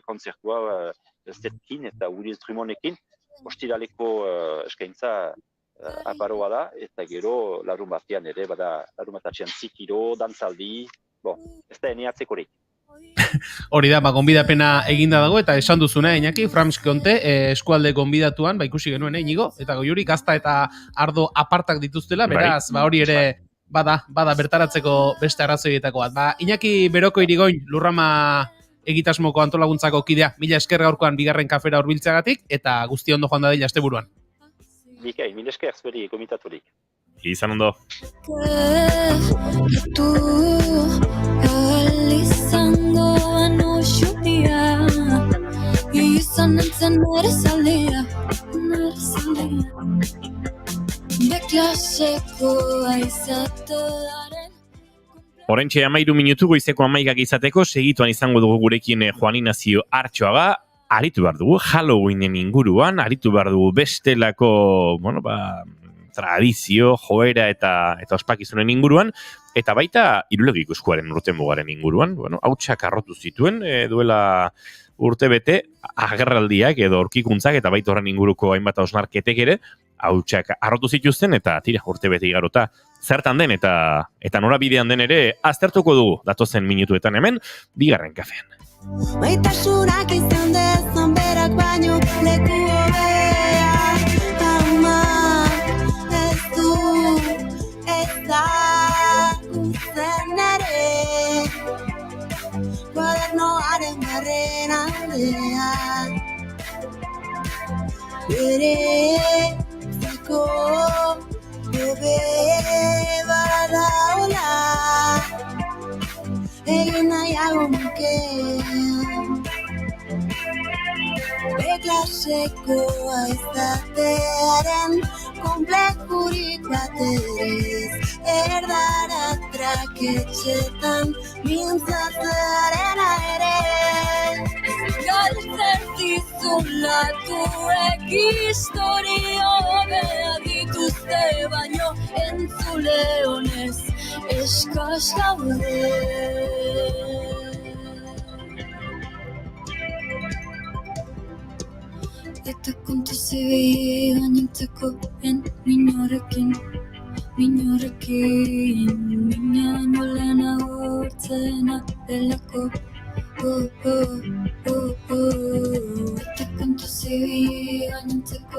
kontzertua Zetkin eta Willis Drummondekin, ostiraleko eskaintza aparoa da, eta gero larun batean ere, bada larun bat atxean zikiro, dantzaldi, ez da eneatzekorik. Hori da, gonbidapena eginda dago, eta esan duzuna, Iñaki, Frams Konte, eskualde gonbidatuan, ikusi genuen, Inigo, eta Goiuri gazta eta ardo apartak dituztela, beraz, hori ere bada bertaratzeko beste arrazoietako bat. Iñaki Beroko Irigoin, Lurrama egitasmoko antolaguntzako kidea, mila esker gaurkoan bigarren kafera hurbiltzeagatik, eta guzti ondo joan dadila asteburuan. Bikai, mila esker zberi komitaturik. Izan ondo. Oraintxe 13 minutu goizeko 11 izateko segituan izango dugu gurekin Juan Ignacio Artxoaga. Aritu behar dugu Halloweenen inguruan, aritu behar dugu bestelako, tradizio, joera eta ospakizunen inguruan, eta baita Irulegiko eskuaren urtemugaren inguruan, hautsak arrotu zituen, duela urte bete, agerraldiak edo aurkikuntzak eta baita horren inguruko hainbat hausnarketek ere, hautsak arrotu zituzten eta urte bete igarota zertan den eta norabidean den ere aztertuko dugu datozen minutuetan hemen, bigarren kafean. Maitasunak izan dezan berak baino leku hobea ama ez du ezagutzen ere kuadernoaren barren aldean ere zako bebe badaola egin nahiago nukean beklasekoa izatearen konplekurik bateriz erdara traketxetan mintzatzearena ere galtzen dizulatuek historio behar dituzte baino entzule honez eskas gaude. Eta kontu zibi gainentzeko minorekin mina nolen agurtzena delako eta kontu zibi gainentzeko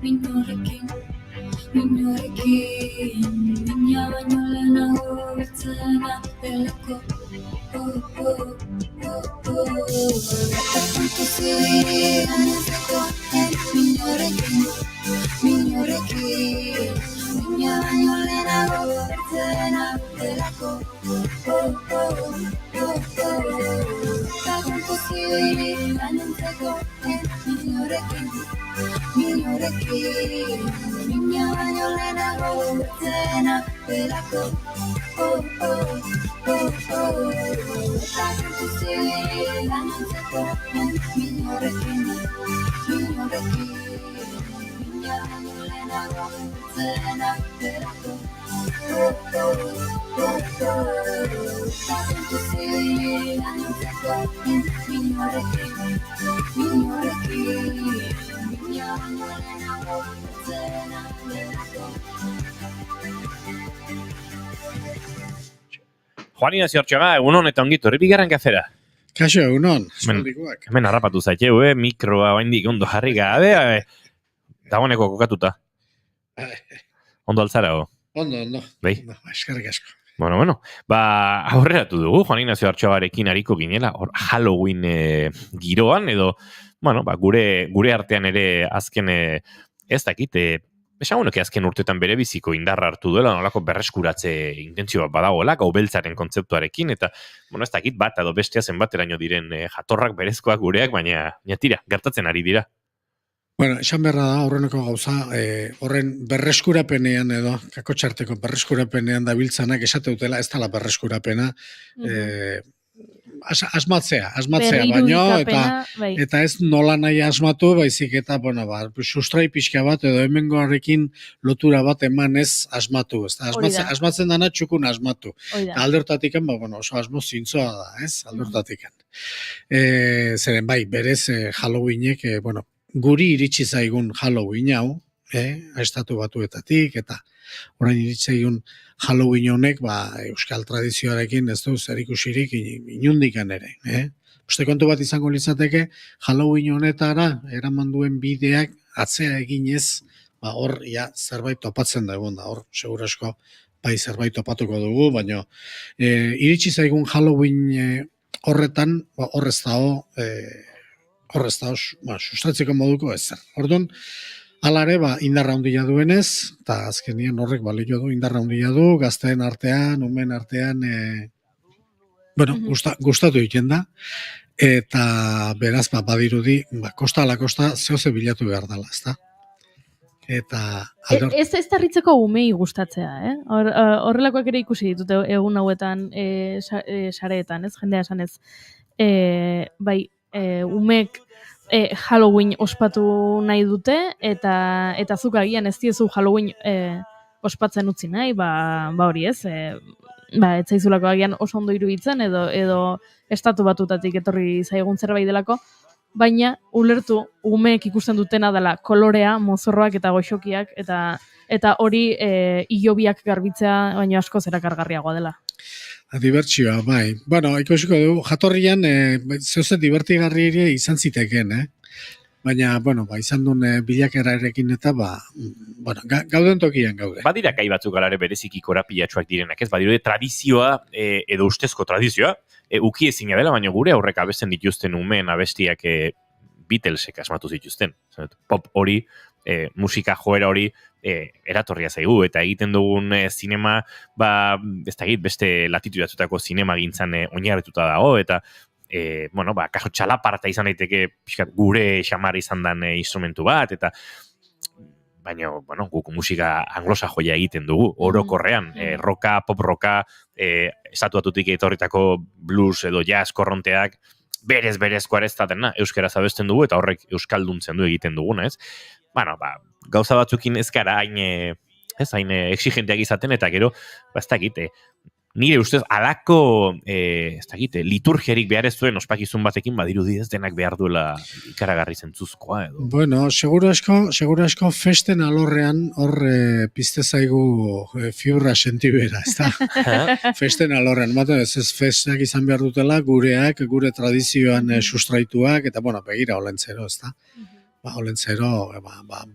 minorekin mina baino lehen agurtzena delako eta kontu zibi gainentzeko minorekin mina baino lehen agurtzena delako eta kontu zibi gainentzeko minorekin mina baino lehenago urtzena delako eta kontu zibi gainentzeko minorekin mina baino lehenago urtzena delako eta kontu zibi gainentzeko minorekin Juan Ignacio Artxoaga, egunon eta ongito, bigarren kafera. Kaixo, egunon, eskualdikoak. Hemen harrapatu zaiteu, mikroa oaindik ondo jarri gabe, dagoeneko kokatuta. Ondo altzara, o? Ondo. Bai? Eskerrik asko. Bueno, aurreratu dugu, Juan Ignacio Artxoagarekin hariko ginela, Halloween giroan, edo, gure artean ere azken, ez dakit, esan azken urtetan bere biziko indarra hartu duela, nolako berreskuratze intentzio bat badagoela, gau beltzaren kontzeptuarekin, eta, ez dakit bat, edo bestea zenbateraino diren jatorrak berezkoak gureak, baina tira, gertatzen ari dira. Bueno, esan berra da, horreneko gauza, horren berreskurapenean edo, kakotxarteko berreskurapenean dabiltzanak esate dutela, ez dala berreskurapena, asmatzea Berri baino, irudikapena, bai. eta ez nola nahi asmatu, baizik eta, sustrai pixka bat, edo hemengoarekin lotura bat eman ez asmatu, ez da, Hori da. asmatzen dana txukun asmatu. Hori da. Alde hortatikan, oso asmo zintzoa da, ez, alde hortatikan. Zeren bai, berez Halloweenek, guri iritsi zaigun Halloween hau, estatu batuetatik, eta orain iritsi zaigun Halloween honek, euskal tradizioarekin ez du zerikusirik inundikan ere. Uste kontu bat izango litzateke, Halloween honetara eraman duen bideak atzea eginez, hor zerbait topatzen da egon da, hor segurasko bai zerbait topatuko dugu, baina iritsi zaigun Halloween horretan, hor ez dago, sustratzeko moduko ezer. Orduan, alare, indarra handia duenez, eta azkenien horrek balio du, indarra handia du, gazteen artean, umen artean, gustatu egiten da, eta beraz, badirudi, kosta ala kosta, zehoze bilatu behar dela, ezta? Eta... Ez tarritzeko umei gustatzea, horrelakoak ere ikusi ditut egun hauetan sareetan, ez, jendea esanez. Bai, umek Halloween ospatu nahi dute, eta zuk agian ez diezu Halloween ospatzen utzi nahi, hori ez, ez zaizulako agian oso ondo iruditzen, edo estatu batutatik etorri zaigun zerbait delako, baina ulertu umeek ikusten dutena dela kolorea, mozorroak eta goxokiak, eta hori ilobiak garbitzea, baina asko zerakargarriagoa dela. Dibertsioa, bai. Ikusiko dugu, jatorrian, zehose divertigarri ere izan ziteken, Baina, izan duen bilakera erekin eta, gauden tokian gaude. Badira gai batzuk galare bereziki korapilatxoak direnak, ez? Badira tradizioa, edo ustezko tradizioa, uki ezina dela, baina gure aurrek abesten dituzten umeen abestiak Beatlesek asmatu zituzten. Pop hori, musika joera hori, eratorria zaigu, eta egiten dugun zinema, ez da beste latitudatutako zinema gintzan oinarrituta dago, eta kaso txalaparta izan daiteke gure xamar izan dan instrumentu bat, eta baina, guk musika anglosajoia egiten dugu, orokorrean, roka, pop roka, estatuatutik etorritako blues edo jazz korronteak, berezkoa ez datena, euskaraz abesten dugu, eta horrek euskalduntzen du egiten duguna, ez? Gauza batzukin ez gara hain exigenteak izaten, eta gero, ez dakit, nire ustez, alako, liturgiarik behar ez duen ospakizun batekin badirudi ez denak behar duela ikaragarri zentzuzkoa edo. Seguro asko festen alorrean hor pizte zaigu fibra sentibera, ez da? Festen alorrean, ez festak izan behar dutela gureak, gure tradizioan sustraituak, eta begira olentzero, ez da? Olentzero,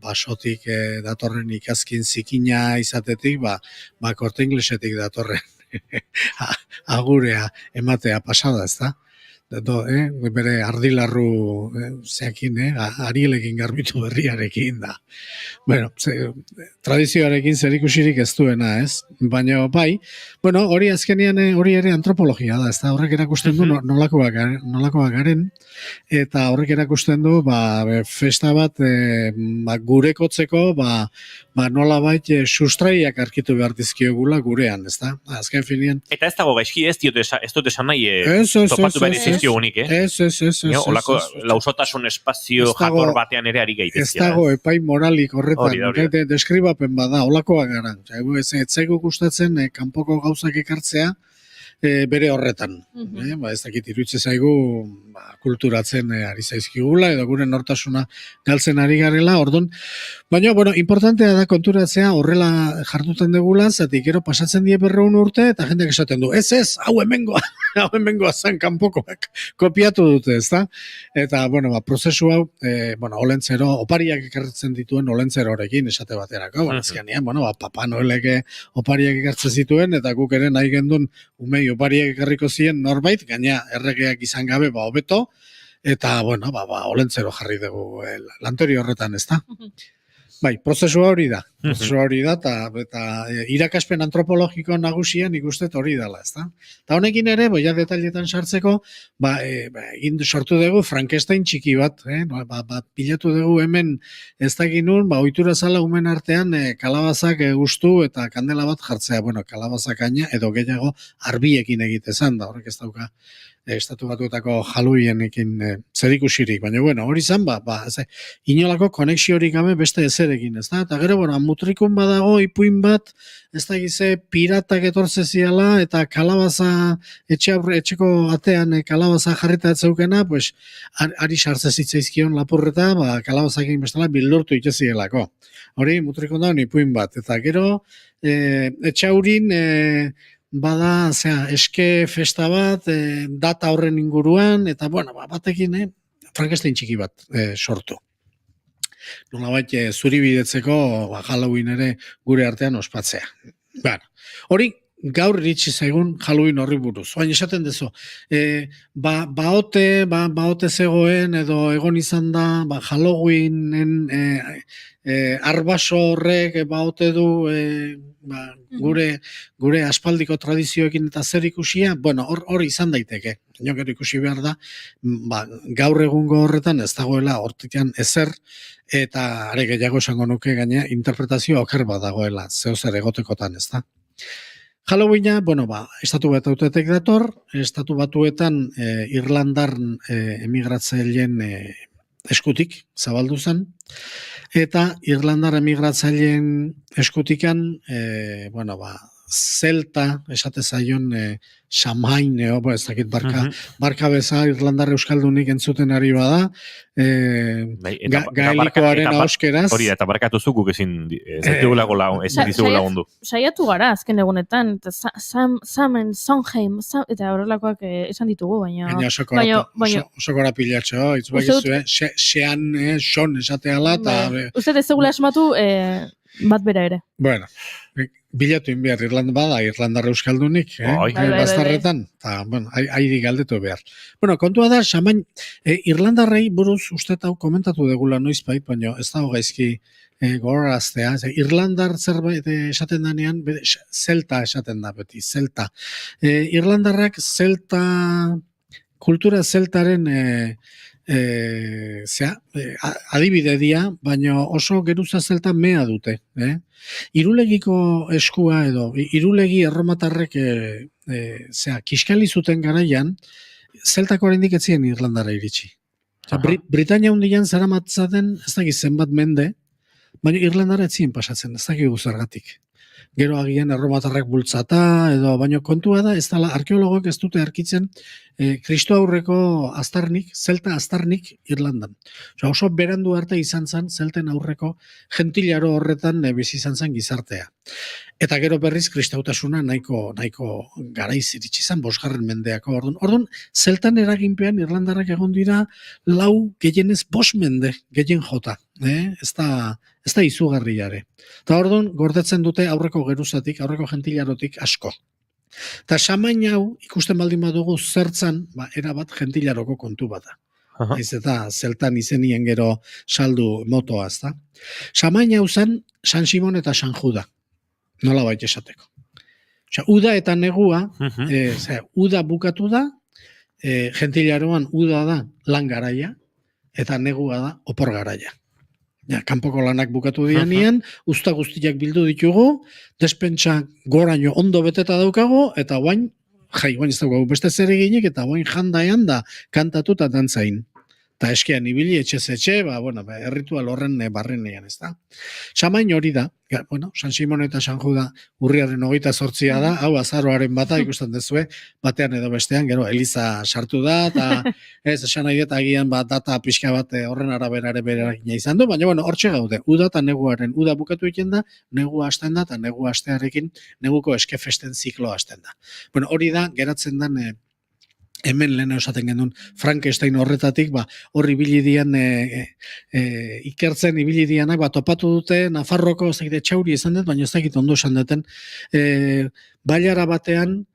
basotik datorren ikazkin zikina izatetik, korte inglesetik datorren agurea ematea pasada, ez da? Bere ardilarru zeakin, arielekin garbitu berriarekin da. Tradizioarekin zerikusirik ez duena, ez? Baina, hori azkenean hori ere antropologia da, ez da? Horrek erakusten du nolakoak garen, eta horrek erakusten du festa bat gurekotzeko nolabait sustraiak arkitu behar dizkiogula gurean, ez da? Azken finean. Eta ez dago gaizki, ez dut esan nahi topatu behar izizio unik, Ez. Olako lausotasun espazio jator batean ere ari gaitezia. Ez dago epai moralik horretan, deskribapen bada, olakoak gara. Ez zaigu gustatzen kanpoko gauzak ekartzea bere horretan. Ez dakit iruditze zaigu kulturatzen ari zaizkigula, edo gure nortasuna galtzen ari garela, orduan. Baina, importantea da konturatzea horrela jarduten degula, zatik gero pasatzen die 200 urte, eta jendeak esaten du, ez, hau hemengoa zan kanpokoak kopiatu dute, ez da? Eta, prozesu hau, olentzero, opariak ekartzen dituen olentzero horrekin esate baterako, azkenean, Papa Noeleke opariak ekartzen zituen, eta guk ere nahi gendun umei opariak ekarriko ziren norbait, gaina erregeak izan gabe, hobeto, eta, olentzero jarri dugu lantori horretan, ez da? Prozesua hori da. Eta irakaspen antropologiko nagusian ikusten hori dela, ez da? Eta honekin ere, detailetan sartzeko, sortu dugu Frankenstein txiki bat, pilatu dugu hemen ez dakinun, ohitura zala umen artean kalabazak gustu eta kandela bat jartzea, kalabazak aina edo gehiago arbiekin egitezan da, horrek ez dauka Estatu Batuetako Halloweenekin zerikusirik, baina bueno, hori izan inolako konexiorik gabe beste ezerekin, ezta? Eta gero, mutrikun badago ipuin bat, ez da gize piratak etortze ziala eta kalabaza etxeko atean kalabaza jarrita etzeukena, pues ari sartze zitzaizkion lapurreta, kalabazakin bestela bildurtu itezielako. Hori mutrikun da ipuin bat, eta gero etxaurin bada, eske festa bat, data horren inguruan, eta, batekin, Frankenstein txiki bat sortu. Nolabait, zuri bidetzeko, Halloween ere gure artean ospatzea. Hori, gaur iritsi zaigun Halloween horri buruz. Baina esaten dezu, baote zegoen, edo egon izan da, Halloweenen arbaso horrek baote du gure aspaldiko tradizioekin eta zer ikusia, hori izan daiteke. Gero ikusi behar da, gaur egungo horretan ez dagoela hortikan ezer, eta are gehiago esango nuke gaina interpretazio oker bat dagoela, zehozer egotekotan, ez da. Halloweena, Estatu Batuetek dator, Estatu Batuetan Irlandar emigratzaileen eskutik zabaldu zen, eta Irlandar emigratzaileen eskutikan, zelta, esate zaion Samain, ez dakit barka beza Irlandar euskaldunik entzuten ari bada, gaelikoaren auskeraz. Hori, eta barkatu zukuk ezin dizugu lagundu. Saiatu gara azken egunetan, Samen, Sondheim, eta horrelakoak esan ditugu, baina... Oso gora pilatxo, itzubakizue, sean, son esateala, eta... Uste ez zegula esmatu bat bera ere. Bueno, bilatu inbiar Irlandar euskaldunik, bastarretan, eta, hairi galdetu behar. Kontua da, Samain, Irlandarrei buruz uste hau komentatu degula noizbait, baina ez dago gaizki gogoraztea. Irlandar zerbait esaten danean, zelta esaten da beti, zelta. Irlandarrak kultura zeltaren adibide dia, baina oso geruza zelta mea dute. Irulegiko eskua edo, irulegi erromatarrek kiskali zuten garaian, zeltako oraindik ez ziren Irlandara iritsi. Britania hundian zara matzaten, ez dakit zenbat mende, baina Irlandara ez ziren pasatzen, ez dakit guzargatik. Gero agian erromatarrak bultzata, edo baino kontua da, ez dala, arkeologok ez dute arkitzen Kristo aurreko aztarnik, zelta aztarnik Irlandan. Oso berandu arte izan zen, zelten aurreko gentilaro horretan bizi izan zen gizartea. Eta gero berriz kristautasuna nahiko garaiz iritsi zen, 5. mendeako. Orduan, zeltan eraginpean Irlandarrak egon dira 4 gehienez 5 mende gehien jota. Ez da izugarriare. Eta orduan, gordetzen dute aurreko geruzatik, aurreko gentilarotik asko. Eta Samain hau, ikusten baldin badugu zertzan, erabat gentilaroko kontu bada. Ez eta zeltan izenien gero saldu motoa, ez da. Samain hau zen San Simon eta San Juda. Nola baita esateko. Uda eta negua, uda bukatu da, gentilaroan uda da lan garaia, eta negua da opor garaia. Kanpoko lanak bukatu dianean, usta guztiak bildu ditugu, despentsa goraino ondo beteta daukago, eta guain ez daukagu beste zer eginik, eta guain jandaian da kantatu eta dantzain. Eta eskean ibili etxe, erritual horren barrenean, ez da. Samain hori da, San Simon eta San Juda urriaren 28 da, hau azaroaren bata ikusten dezue, batean edo bestean, gero Eliza sartu da, eta ez esan nahi dut agian data pixka bat horren araberare berakina izan du, baina hortxe gaude, uda eta neguaren, uda bukatu egiten da, negua hasten da, eta negua hastearekin neguko eskefesten zikloa hasten da. Hori da, geratzen den hemen lehena esaten genuen Frankenstein horretatik, horri bilidian ikertzen ibilidianak, topatu dute Nafarroko txauri izan dut, baina ez dakit ondo esan duten, bailara batean,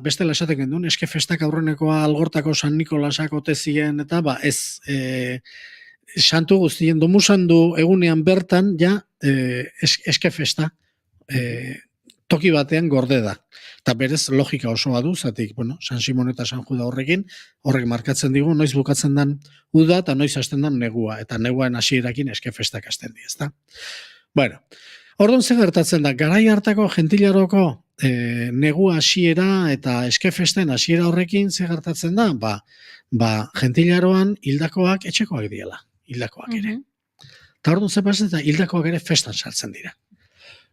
bestela esaten genuen, eske festak aurrenekoa Algortako San Nikolasak otezien, eta ez santu guztien, domusandu egunean bertan, eske festa toki batean gorde da. Eta berez logika osoa du, zatik, San Simon eta San Juda horrek markatzen digu, noiz bukatzen dan uda eta noiz hasten dan negua, eta neguan hasierakin eske festak hasten di, ezta? Orduan ze gertatzen da, garai hartako gentilaroko negu hasiera eta eskefesten hasiera horrekin ze gertatzen da, gentilaroan hildakoak etxekoak diela, hildakoak ere. Eta orduan ze pasatzen da, hildakoak ere festan sartzen dira.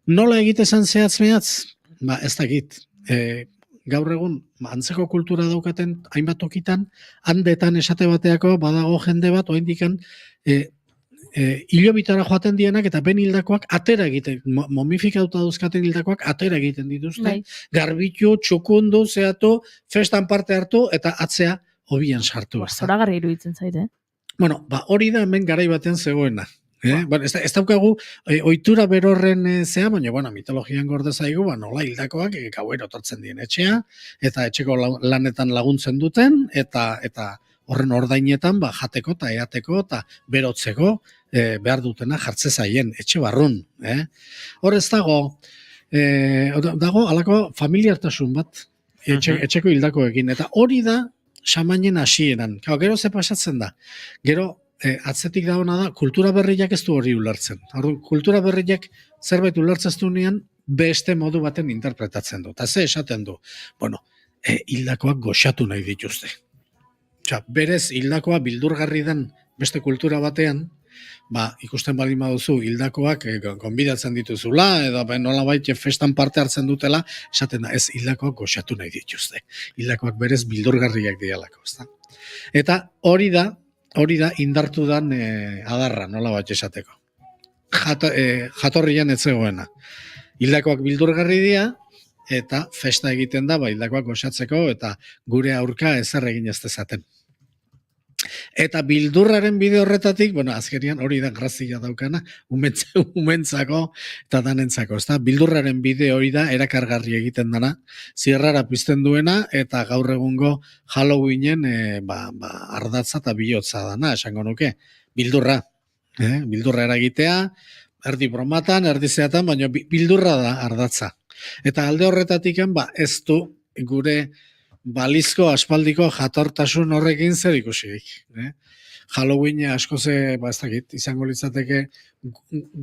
Nola egitezan zehatz mehatz? Ez dakit. Gaur egun, antzeko kultura daukaten hainbat tokitan, handetan esate bateako badago jende bat, oaindikan, hilobitara joaten dienak eta ben hildakoak atera egiten, momifikauta dauzkaten hildakoak atera egiten dituzte, garbitu, txukundu, zehatu, festan parte hartu eta atzea hobian sartu. Zoragarri iruditzen zaite. Bueno, hori da hemen garai batean zegoena. Ez daukagu ohitura berorren zea, baina mitologian gorde zaigu, nola hildakoak gauero etortzen dien etxea, eta etxeko lanetan laguntzen duten, eta horren ordainetan jateko eta eateko eta berotzeko behar dutena jartze zaien, etxe barrun. Hor ez dago alako familiartasun bat etxeko hildakoekin, eta hori da xamainen hasieran. Gero ze pasatzen da, gero atzetik dagoena da, kultura berriak ez du hori ulertzen. Kultura berriak zerbait ulertzen duenean beste modu baten interpretatzen du. Eta ze esaten du, hildakoak goxatu nahi dituzte. Berez, hildakoa bildurgarri den beste kultura batean, ikusten baldin baduzu hildakoak gonbidatzen dituzula, edo nolabait festan parte hartzen dutela, esaten da, ez hildakoak goxatu nahi dituzte. Hildakoak berez bildurgarriak dialako. Eta hori da indartu dan adarra, nolabait esateko. Jatorrian ez zegoena. Hildakoak bildurgarri dira, eta festa egiten da, hildakoak goxatzeko, eta gure aurka ezer egin ez dezaten. Eta bildurraren bide horretatik, azkerian hori da grazia daukana, umentzako eta danentzako. Bildurraren bide hori da erakargarri egiten dana, zierrara pizten duena, eta gaur egungo Halloweenen ardatza eta bihotza dana, esango nuke. Bildurra eragitea, erdi bromatan, erdi zeatan, baina bildurra da ardatza. Eta alde horretatik ez du gure balizko aspaldiko jatortasun horrekin zer ikusirik. Halloween asko izango litzateke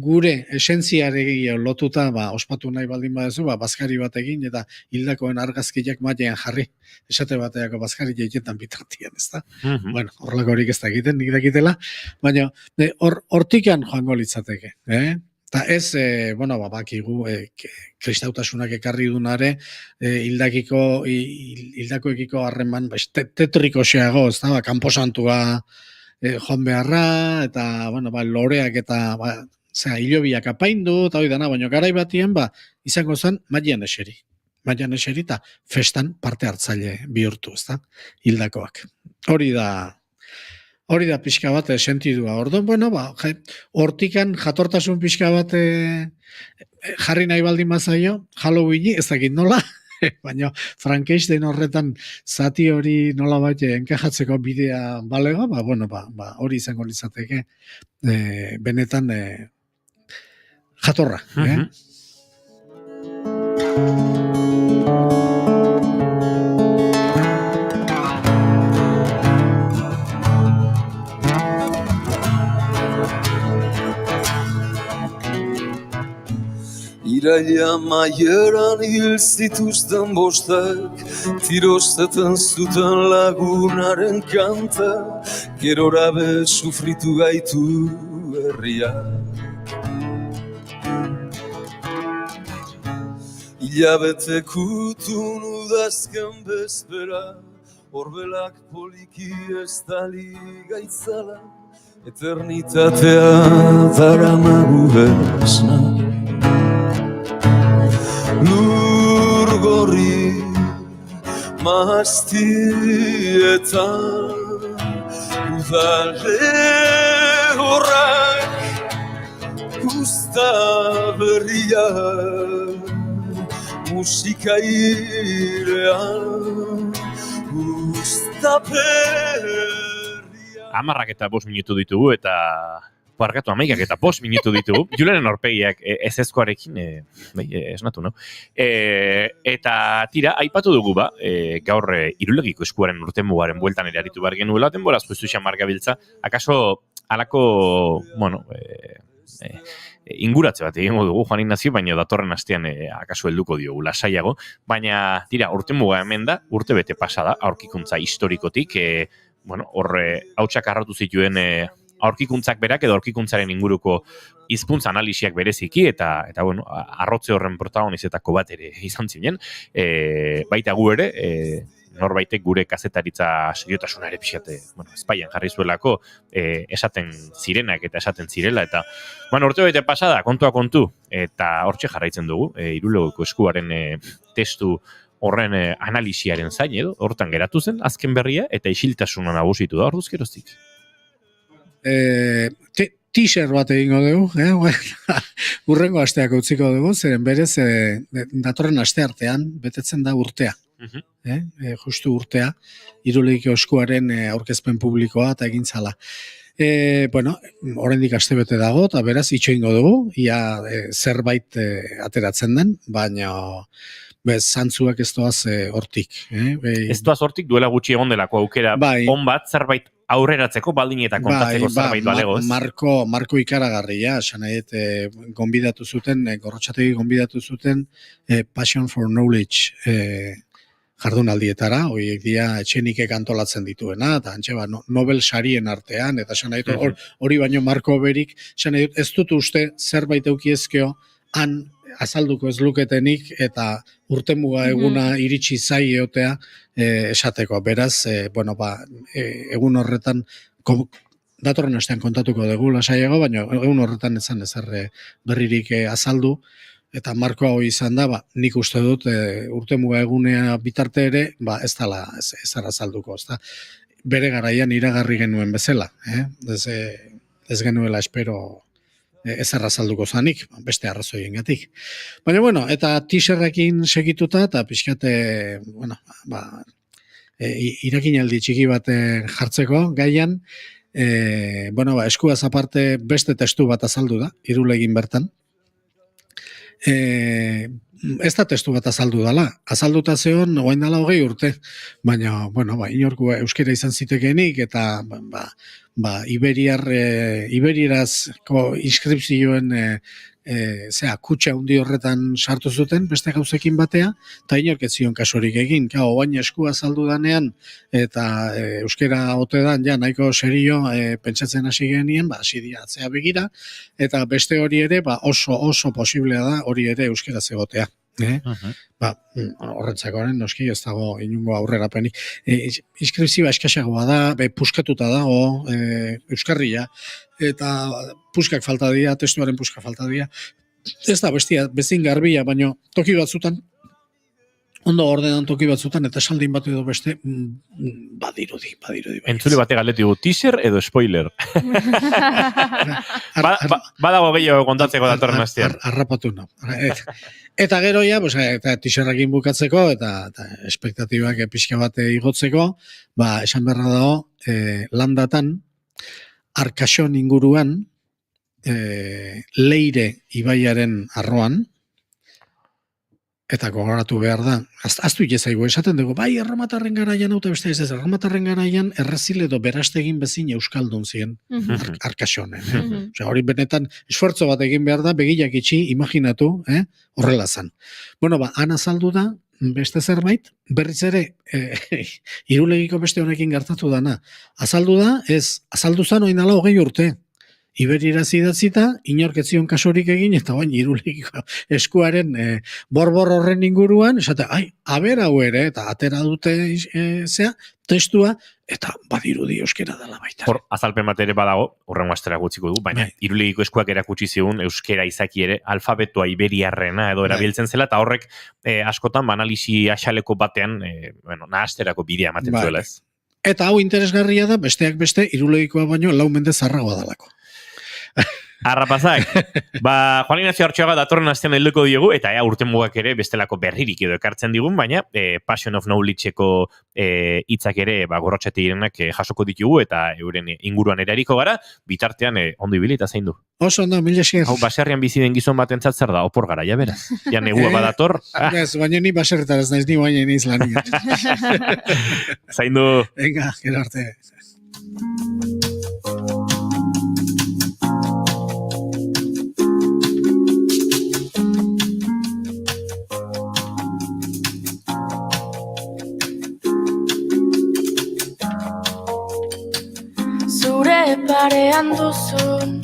gure esentziarekin lotuta ospatu nahi baldin badezu, bazkari batekin eta hildakoen argazkiak mailean jarri. Esate bateako bazkari jaiketan bitartian, ezta? Horrelako horik ez da egiten, nik dakitela, baina hortikan joango litzateke. Eta ez, bakigu, kristautasunak ekarri dunare, hildakoekiko harreman tetriko xeago, ez da, kanposantua joan beharra, eta, loreak eta, hilobiak apaindu, eta hori dana, baina garai batien, izango zen, mailean eseri eta festan parte hartzaile bihurtu, ez da, hildakoak. Hori da pixka bat sentidua. Orduan, hortikan jatortasun pixka bat jarri nahi baldin bazaio, Halloweeni, ez dakit nola, baina Frankenstein horretan zati hori nola bat enkajatzeko bidea balego, hori izango litzateke benetan jatorra. Iraila maieran hil zituzten bostak, tirozeten zuten lagunaren kanta, gerora be sufritu gaitu herriak. Hilabete kutun udazken bezpera, horbelak poliki ez dali gaitzala, eternitatea daramagu esna. Lur gorri mahastietan, udale horrak usta berriak, musika irean usta berriak. 10 eta 5 minutu ditugu, eta Barkatu, 11 eta 5 minutu ditugu. Julianen aurpegiak ezezkoarekin, esnatu, no? Eta tira, aipatu dugu gaur Irulegiko eskuaren urtemugaren bueltan ere aritu behar genuela, denboraz justu xamar gabiltza. Akaso, alako, inguratze bat egingo dugu Juan Ignacio, baina datorren astean akaso helduko diogu lasaiago, baina tira, urte muga hemen da, urte bete pasada, aurkikuntza historikotik, horre hautsak arratu zituen aurkikuntzak berak edo aurkikuntzaren inguruko hizkuntza analisiak bereziki eta arrotze horren protagonizetako bat ere izan zinen, baita gu ere, norbaitek gure kazetaritza seriotasuna ere pixate, espaian jarri zuelako esaten zirenak eta esaten zirela, eta urte bete pasada, kontua kontu, eta hortxe jarraitzen dugu, Irulegoko eskuaren testu horren analisiaren zain edo, hortan geratu zen, azken berria, eta isiltasuna nagusitu da, orduz geroztik. T-shirt bat egingo dugu, urrengo asteak utziko dugu, zeren berez datorren aste artean betetzen da urtea. Justu urtea, Irulegiko eskuaren aurkezpen publikoa eta egintzala. Oraindik astebete dago, eta beraz itxoingo dugu, ia zerbait ateratzen den, baina zantzuak ez doaz hortik. Ez doaz hortik duela gutxi egon delako aukera on bat, zerbait aurreratzeko baldin eta kontatzeko zerbait balegoz. Marko ikaragarria, sanaiet gonbidatu zuten, Gorrotxategi gonbidatu zuten Passion for Knowledge jardunaldietara, horiek dia etxenikek antolatzen dituena, eta antxe Nobel sarien artean, eta sanaiet hori baino Marko berik, sanaiet ez dut uste zerbait eukiezkeo, han azalduko ez luketenik, eta urtemuga eguna iritsi zai eotea esateko. Beraz, egun horretan, datorren astean kontatuko dugu lasaiago, baina egun horretan ezan ezer berririk azaldu, eta markoa hori izan da, nik uste dut urtemuga egunea bitarte ere, ez dala ezer azalduko. Bere garaian iragarri genuen bezala, ez genuela espero ezer azalduko zanik, beste arrazoiengatik. Baina, eta t-shirtekin segituta, eta pixkate, irakinaldi txiki bat jartzeko gaian, eskuaz aparte beste testu bat azaldu da, Irulegin bertan. Ez da testu bat azaldu dela. Azalduta zeon, oain dela 20 urte, baina, inorku euskera izan zitekenik, eta, Iberierazko inskripzioen kutxa hundi horretan sartu zuten, beste gauzekin batea, eta inorketzion kasurik egin. Baina eskua azaldu danean, eta euskera ote dan, nahiko serio pentsatzen hasi genien, hasi dira atzea begira, eta beste hori ere, oso posiblea da hori ere euskera zegotea. Horretzakoaren noski ez dago inungo aurrerapenik. Inskripzioa eskasagoa da, puskatuta dago euskarria, eta puskak falta dira, testuaren puskak falta dira. Ez da bestia, bezin garbia, baina toki batzutan, ondo ordenan toki batzutan, eta saldin bat edo beste, badirudi. Entzule bate galdetu du, teaser edo spoiler? Badago gehiago kontatzeko datorren astean. Arrapatu no. Eta geroia, eta teaserrekin bukatzeko, eta espektatibak pixka bat igotzeko, esan berra dago, landatan, Arkason inguruan, Leire ibaiaren arroan, eta gogoratu behar da, aztu ikezaigu esaten dugu, erromatarren garaian, beste ez, erromatarren garaian errezil edo berastegin bezin euskaldun ziren Arkasonen. Hori benetan esfuerzo bat egin behar da, begilak itxi, imaginatu, horrela zan. Han azaldu da, beste zerbait, berriz ere, Irulegiko beste honekin gertatu dana. Azaldu da, azaldu zan oin dala 20 urte. Iberieraz idatzita, inorketzion kasurik egin, eta bain Irulegiko eskuaren borbor horren inguruan, esate, aber hau ere, eta atera dute testua, eta badirudi euskera dela baita. Hor, azalpen bat ere badago, horrengo astera gutziko du, baina Irulegiko eskuak erakutsi zigun euskera izaki ere alfabetua iberiarrena edo erabiltzen zela, eta horrek askotan analisi axaleko batean nahasterako bidea ematen zuela ez. Eta hau interesgarria da, besteak beste, Irulegikoa baino 4 mende zarragoa dalako. Arrapazak, Juan Ignacio Artxoaga datorren astean helduko diogu, eta urte mugak ere bestelako berririk edo ekartzen digun, baina Passion of Knowledge-eko hitzak ere Gorrotxategirenak jasoko ditugu, eta euren inguruan erariko gara, bitartean ondo ibili eta zein du. Oso ondo, mila esker. Hau, baserrian bizi den gizon bat entzatzer da, opor gara, ja beraz. Ja negua badator. Baina ni baserretaraz naiz, ni baina niz lan. Zain du. Venga, gero arte. parean duzun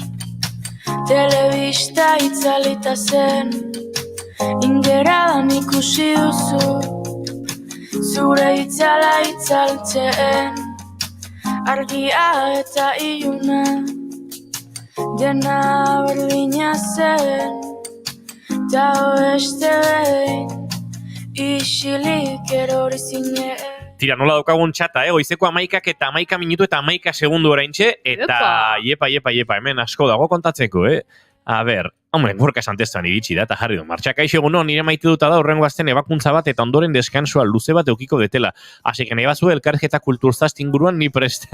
telebista itzalita zen, ingeradan ikusi duzu zure itzala itzaltzen, argia eta iluna dena berdina zen, ta beste behin isilik erori zinen. Tira, nola daukagun txata, goizeko 11 eta 11 minutu eta 11 segundu oraintxe, eta iepa, hemen asko dago kontatzeko, A ber, hombre, Gorka Santestan iritsi da, eta jarri du martxak. Aixo egunon, nire maite duta da horrengo azten ebakuntza bat eta ondoren deskansoa luze bat eukiko detela. Asik, nahi bazu elkarrezketa kulturzast inguruan ni prest.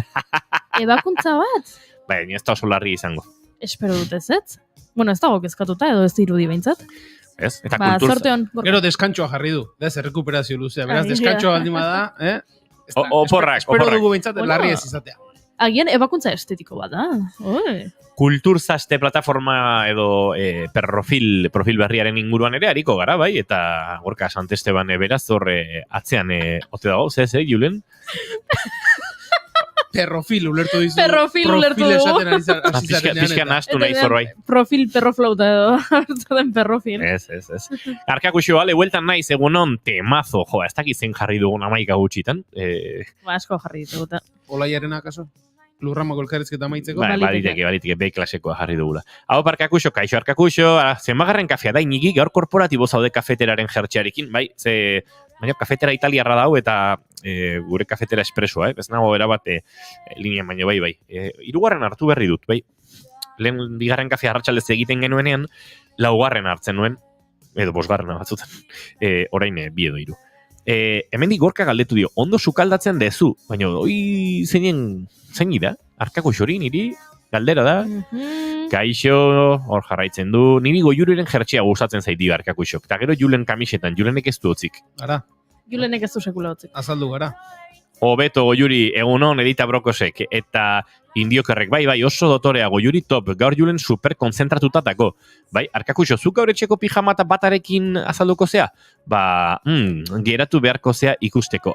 Ebakuntza bat? Baina, ez da oso larri izango. Espero dut ez? Bueno, ez dago kezkatuta edo ez dirudi behintzat. Ez? Eta zorteon. Gero deskantxoa jarri du, ez errekuperazio luzea. Beraz, deskantxoa baldin bada, Oporrak. Espero dugu behintzat, larri ez izatea. Agian ebakuntza estetiko bat da. Kulturzaste plataforma edo profil berriaren inguruan ere hariko gara, bai? Eta Gorka Santesteban beraz horre atzean ote dago, Julen? Perrofil ulertu dizu. Perrofil ulertu dugu. Profil esaten ari zarenean. Pizkan astu nahi zorbai. Profil perroflauta edo. Zaten perrofil. Ez. Arkakuxo, ale, hueltan naiz egunon temazo. Jo, ez dakit zen jarri dugun 11 gutxitan. Asko jarri dituguta. Olaiaren akaso? Lurramako elkarrizketa maitzeko? Baliteke, B klasekoa jarri dugula. Hau Arkakuxo, kaixo Arkakuxo, zenbagarren kafea da, iniki gaur korporatibo zaude kafeteraren jertxearekin, bai? Baina kafetera italiarra dau eta gure kafetera espresoa, ez nago erabat linean baino bai. Hirugarren hartu berri dut, bai. Lehen bigarren kafea arratsaldez egiten genuenean, laugarren hartzen nuen, edo bosgarrena batzutan, orain bi edo hiru. Hemendik Gorka galdetu dio, ondo sukaldatzen dezu, baina zein da? Arkako xori niri galdera da, kaixo, hor jarraitzen du, niri Goiuriren jertxea gustatzen zaiti Arkakuxok, eta gero Julen kamisetan, Julenek ez du otzik. Gara. Julenek ez du sekula otzik. Azaldu gara. Obeto Goiuri, egunon Edita Brokosek, eta Indiokerrek, bai, oso dotorea Goiuri top, gaur Julen super konzentratutako. Bai, Arkakuxo, zuk gaur etxeko pijamata batarekin azalduko zea? Geratu beharko zea ikusteko.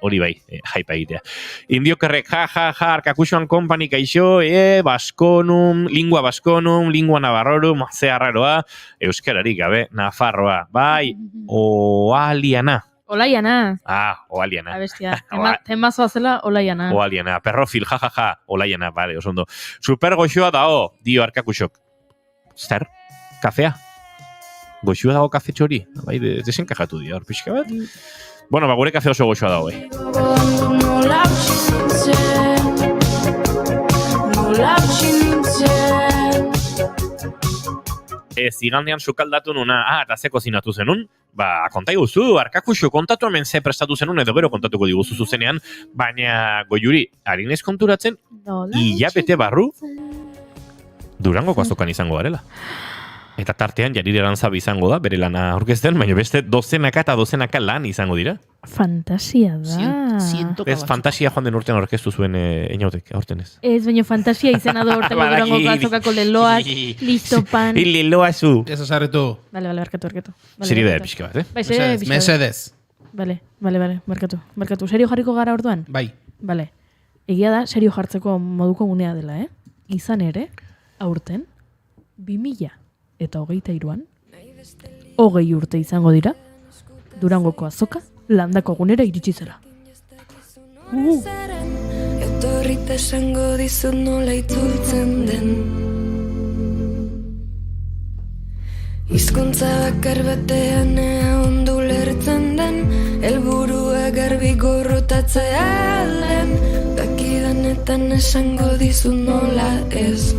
Hori bai, jaipa egitea. Indiokerrek, Arkakuxoan company kaixo, baskonum, lingua navarrorum, zea raroa, euskararik gabe, nafarroa, bai, oaliana. Olaiana. Oaliana. Abestia. Temazoa zela, Olaiana. Oaliana. Perrofil, Olaiana, bale, oso ondo. Super goxoa dao, dio Arkakuxok. Zer? Kafea? Goxoa dago kafe txori? Bai, desenkajatu dio, hor pixka bat. Bueno, gure kafe oso goxoa dago, Zigandean sukaldatu nuna, eta ze kozinatu zenun? Kontai guzu, Arkakuxo, kontatu hemen ze prestatu zenun, edo gero kontatuko diguzu zuzenean, baina Goiuri, harinez konturatzen, hilabete barru, Durangoko azokan izango garela. Eta tartean Jarire Arantzabe izango da, bere lana aurkezten, baina beste dozenaka lan izango dira. Fantasia da. Ez fantasia joan den urtean orkestu zuen Einautek, aurten ez. Ez, baina fantasia izena du ortengo Durangoko azokako leloak, listopan. Leloa zu. Ez azarretu. Bale, barkatu. Zeri da pixka bat, Mesedez. Bale, barkatu. Serio jarriko gara orduan? Bai. Bale. Egia da, serio jartzeko moduko gunea dela, Izan ere, aurten, 2023an, 20 urte izango dira, Durangoko azoka, landako gunera iritsi zela. Etorrita esango dizut nola itzultzen den. Hizkuntza bakar batean ondo lertzen den, helburua garbi gorrotatzea lehen, dakidanetan esango dizut nola ez.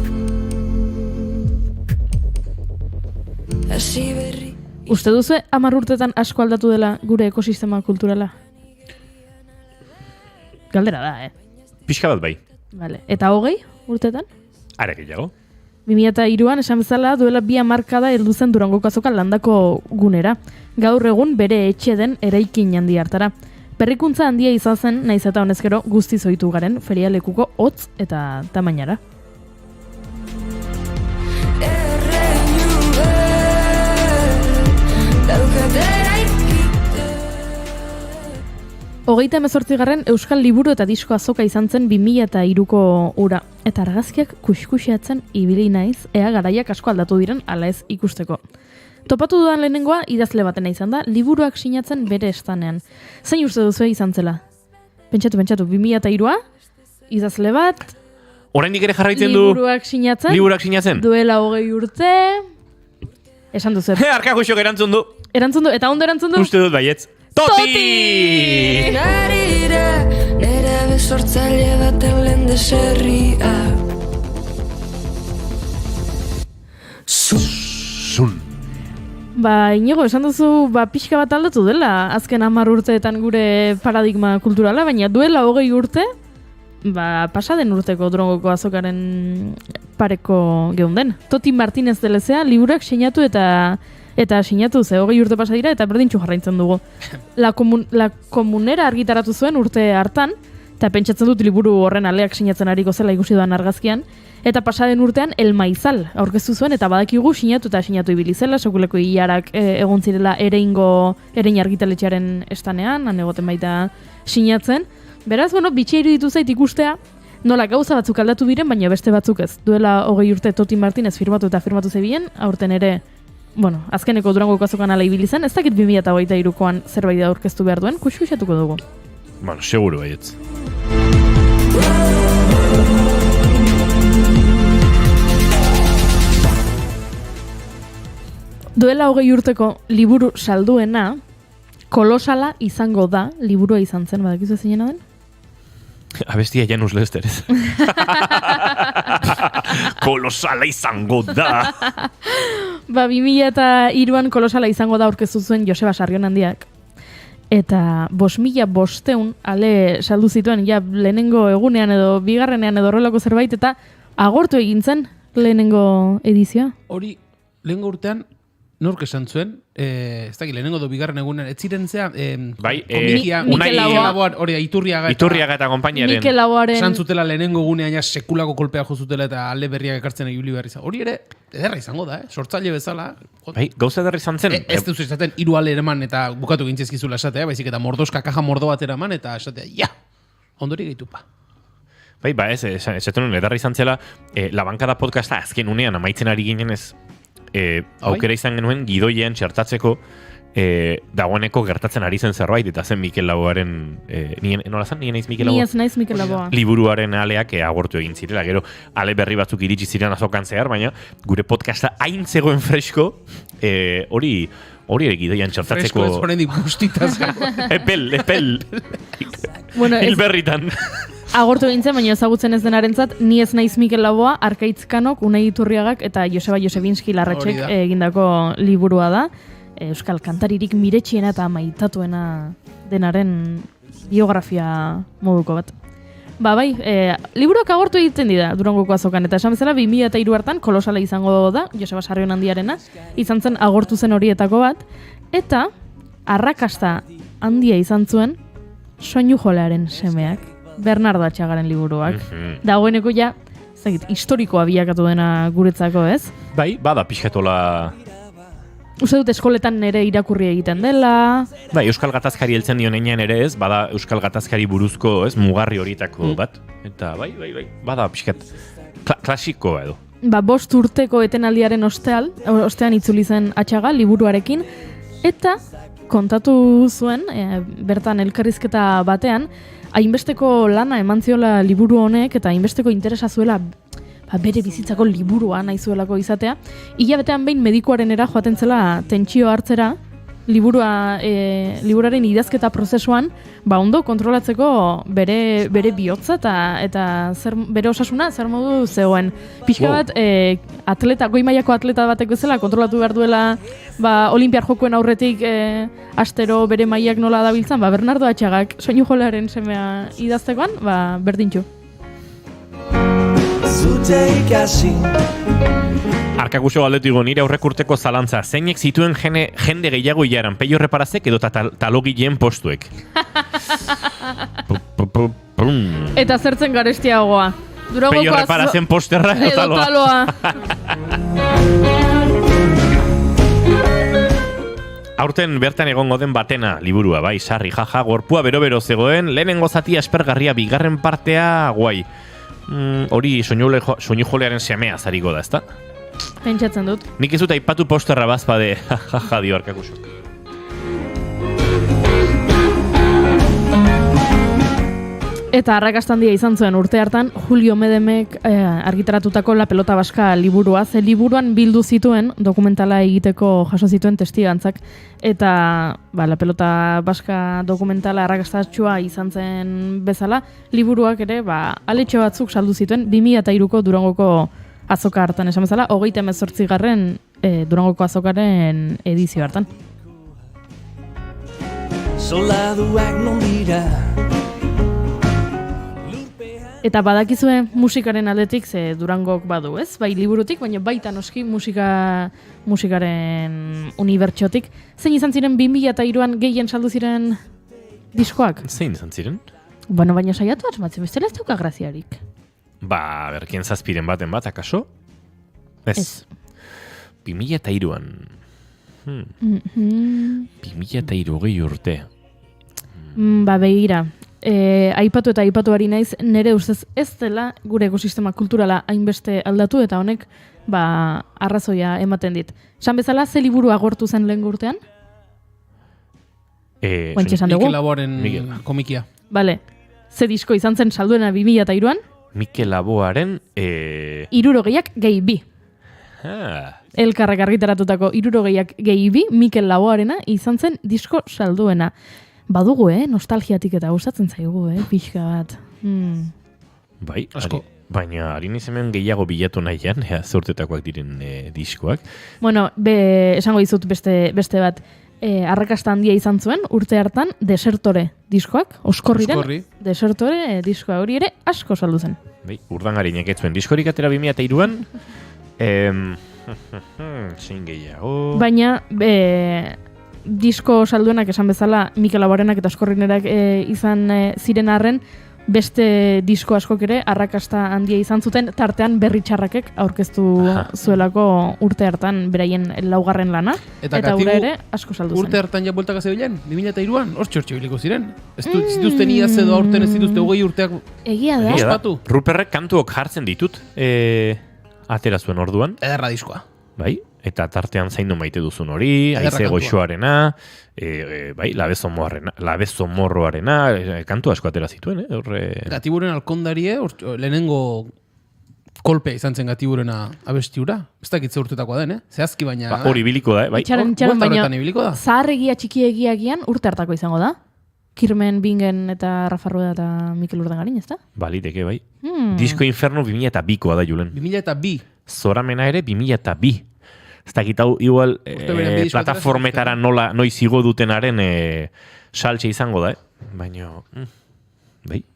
Uste duzu 10 urtetan asko aldatu dela gure ekosistema kulturala? Galdera da, Pixka bat bai. Vale. Eta 20 urtetan? Are gehiago. 2003an esan bezala duela 2 hamarkada heldu zen Durangoko azoka landako gunera. Gaur egun bere etxe den eraikin handi hartara. Berrikuntza handia izan zen, naiz eta honezkero guztiz ohitu garen ferialekuko hotz eta tamainara. 38. Euskal Liburu eta Disko Azoka izan zen 2003ko ura. Eta argazkiak kuskuxeatzen ibili naiz, ea garaiak asko aldatu diren ala ez ikusteko. Topatu dudan lehenengoa idazle batena izan da, liburuak sinatzen bere estanean. Zein uste duzu izan zela? Pentsatu, 2003a, idazle bat, oraindik ere jarraitzen du liburuak sinatzen, duela 20 urte, esan duzu. Arkaguxok erantzun du. Eta ondo erantzun du? Uste dut baietz. Toti! Narira, nera besortzaile baten lehen deserria. Zun. Inigo, esan duzu, pixka bat aldatu dela, azken 10 urteetan gure paradigma kulturala, baina duela 20 urte, pasaden urteko Durangoko azokaren pareko geunden. Toti Martinez delezea, liburak sinatu eta sinatu ze 20 urte pasa dira eta berdintxu jarraitzen dugu. La Comunera argitaratu zuen urte hartan, eta pentsatzen dut liburu horren aleak sinatzen ariko zela ikusi doan argazkian, eta pasaden urtean El Maizal aurkeztu zuen eta badakigu sinatu ibili zela, sekuleko hilarak egon zirela erein argitaletxearen estanean, han egoten baita sinatzen. Beraz, bitxia iruditu zait ikustea, nola gauza batzuk aldatu diren, baina beste batzuk ez. Duela 20 urte Toti Martinez firmatu zebien, aurten ere, azkeneko Durangoko azokan ala ibili zen, ez dakit 2023koan zerbait da aurkeztu behar duen, kuskuxatuko dugu. Seguru baietz. Duela 20 urteko liburu salduena, kolosala izango da, liburua izan zen, badakizu zinena den? Abestia Janus Lester ez. Kolosala izango da. 2003an kolosala izango da aurkeztu zuen Joseba Sarrionandiak. Eta 5.500 ale saldu zituen, lehenengo egunean edo bigarrenean edo horrelako zerbait, eta agortu egin zen lehenengo edizioa. Hori, lehenengo urtean, nork esan zuen, ez dakit, lehenengo do bigarren egunen, ez ziren zea, Mikel Laboa, hori da, Iturriaga eta konpainiaren. Mikel Laboaren. Esan zutela lehenengo egunean ja sekulako kolpea jozutela eta alde berriak ekartzen egibili behar izan. Hori ere, ederra izango da, sortzaile bezala. Gauza ederra izan zen. Ez duzu esaten, 3 ale eraman eta bukatu gintzezkizula esatea, baizik eta mordoska kaja mordo bat eraman eta esatea, ondori gehitupa. Esaten nuen, ederra izan zela, La Bankada podcasta azken unean amaitzen ari ginen ez, aukera izan genuen gidoian txertatzeko dagoeneko gertatzen ari zen zerbait, eta zen Mikel Laboaren, nola zen? Nien naiz Mikel Laboa? Niez naiz Mikel Laboa. Liburuaren aleak agortu egin zirela, gero ale berri batzuk iritsi ziren azokan zehar, baina gure podcasta hain zegoen fresko, hori ere gidoian txertatzeko... Fresko ez horrendik guztitaz. Epel. Hilberritan. Agortu egin zen, baina ezagutzen ez denarentzat, ni ez naiz Mikel Laboa, Arkaitz Kanok, Unai Iturriagak eta Joseba Josebinski Larratxek egindako liburua da. Euskal kantaririk miretxiena eta maitatuena denaren biografia moduko bat. Liburuak agortu egiten dira Durangoko azokan, eta esan bezala 2003 hartan kolosala izango da, Joseba Sarrionandiarena, izan zen agortu zen horietako bat, eta arrakasta handia izan zuen Soinu Jolearen semeak. Bernardo Atxagaren liburuak. Dagoeneko historikoa bilakatu dena guretzako, ez? Bada pixkatola... Uste dut eskoletan nere irakurri egiten dela... Euskal Gatazkari heltzen dionenean ere ez, bada Euskal Gatazkari buruzko ez, mugarri horietako bat. Eta bada pixkat klasikoa edo. 5 urteko etenaldiaren ostean itzuli zen Atxaga liburuarekin, eta kontatu zuen, bertan elkarrizketa batean, hainbesteko lana eman ziola liburu honek eta hainbesteko interesa zuela bere bizitzako liburua nahi zuelako izatea. Hilabetean behin medikuarenera joaten zela tentsio hartzera, liburaren idazketa prozesuan, ondo kontrolatzeko bere bihotza eta bere osasuna zer modu zegoen. Pixka bat, goi mailako atleta batek bezala kontrolatu behar duela Olimpiar Jokoen aurretik astero bere mailak nola dabiltzan, Bernardo Atxagak Soinu Jolearen semea idaztekoan, berdintxu. Arkaguxo galdetu nire aurrekurteko zalantza, zeinek zituen jende gehiago hilaran, Peio Reparazek edo talogileen postuek? Eta zertzen garestiagoa. Peio Reparazen posterra edo taloa. aurten bertan egongo den batena liburua, bai, sarri, jaja, gorpua bero-bero zegoen, lehenengo zatia aspergarria, bigarren partea, guai. Hori soinujolearen semea zariko da, ezta? Pentsatzen dut. Nik ez dut aipatu posterra bazpade, jaja, dio Arkakusok. Eta arrakasta handia izan zuen urte hartan, Julio Medemek argitaratutako La Pelota Baska liburua, ze liburuan bildu zituen dokumentala egiteko jaso zituen testigantzak, eta La Pelota Baska dokumentala arrakastatxua izan zen bezala, liburuak ere aletxo batzuk saldu zituen 2003ko Durangoko azoka hartan, esan bezala, 38. Durangoko azokaren edizio hartan. Soldaduak non dira. Eta badakizue musikaren aldetik ze Durangok badu, ez? Bai liburutik, baina baita noski musikaren unibertsotik. Zein izan ziren 2003an gehien saldu ziren diskoak? Zein izan ziren? Bueno, baina saiatu asmatzen, bestela ez dauka graziarik. Berkien zazpiren baten bat, akaso? Ez. 2003an. 2003 urte. Begira. Aipatu eta aipatu ari naiz, nire ustez ez dela gure ekosistema kulturala hainbeste aldatu eta honek arrazoia ematen dit. Esan bezala, ze liburu agortu zen lehen urtean? Mikel Laboaren komikia. Bale, ze disko izan zen salduena 2003an? Mikel Laboaren... 62 Elkarrak argitaratutako 62 Mikel Laboarena izan zen disko salduena. Badugu, nostalgiatik eta gustatzen zaigu, pixka bat. Bai, asko. Baina harin izemen gehiago bilatu nahian, zortetakoak diren diskoak. Bueno, esango dizut beste bat, arrakasta handia izan zuen, urte hartan, Desertore diskoak, Oskorriren, Desertore diskoa hori ere asko saldu zen. Bai, Urdangarinek ez zuen diskorik atera 2003an, zein gehiago... Baina, disko salduenak esan bezala Mikel Laboarenak eta Oskorrinerak izan ziren arren, beste disko askok ere arrakasta handia izan zuten, tartean Berri Txarrakek aurkeztu zuelako urte hartan beraien laugarren lana, eta ura ere asko saldu zen. Urte hartan ja bueltaka zebilen, 2003an, hortxortxe biliko ziren. Ez zituzten iaz edo aurten ez dituzte 20 urteak... Egia da. Ruperrek kantuok jartzen ditut, atera zuen orduan. Ederra diskoa. Bai, eta tartean zaindu maite duzun hori, Aize Goixoarena, Labezomorroarena, kantu asko atera zituen, Gatiburen alkondarie, lehenengo kolpea izan zen Gatiburena abestiura. Ez dakitze urtetakoa den, zehazki baina... Hori biliko da, bai. Itxaron baina, zaharregia txikiegiagian urte hartako izango da. Kirmen, Bingen eta Rafa Rueda eta Mikel Urdangarin, ez da? Baliteke, bai. Disko Inferno 2002koa da, Julen. 2002. Zoramena ere 2002. Ez dakit hau, igual, plataformetara noiz igo dutenaren saltxe izango da, baina, bai.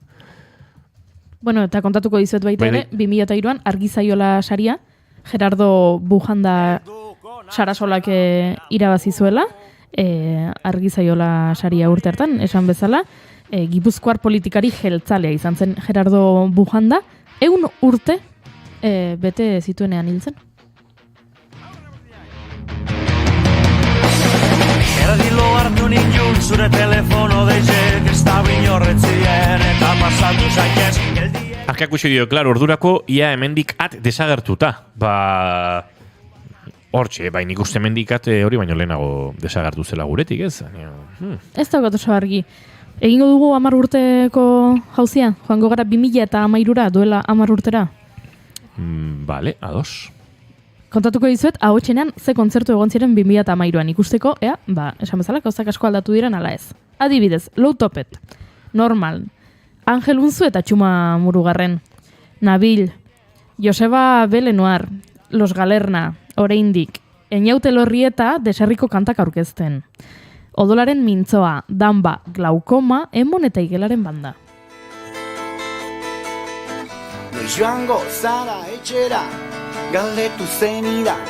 Bueno, eta kontatuko dizuet baita ere, 2003an Argizaiola saria, Gerardo Bujanda Sarasolak irabazi zuela, Argizaiola saria urte hartan, esan bezala, Gipuzkoar politikari jeltzalea izan zen Gerardo Bujanda, 100 urte bete zituenean hil zen. Erdilo hartu nindun zure telefono deitzek ez da binorretzien eta pasatu zaitez. Arkakusi dio, klaro, ordurako ia hemendik desagertuta. Hortxe, nik uste hemendik hori baino lehenago desagertu zela guretik, ez? Ez daukat oso argi. Egingo dugu 10 urteko jauzia? Joango gara 2013ra, duela 10 urtera? Bale, ados. Kontatuko dizuet, ahotsenean ze kontzertu egon ziren 2013an ikusteko, esan bezala, gauzak asko aldatu diren ala ez. Adibidez, Low Topet, Normal, Angel Unzu eta Txuma Murugarren, Nabil, Joseba Belenoar, Los Galerna, Oraindik, Eñaute Lorrieta, Deserriko kantak aurkezten. Odolaren Mintzoa, Danba, Glaukoma, Emon eta Igelaren banda. Joango zara etxera, galdetu zenidan.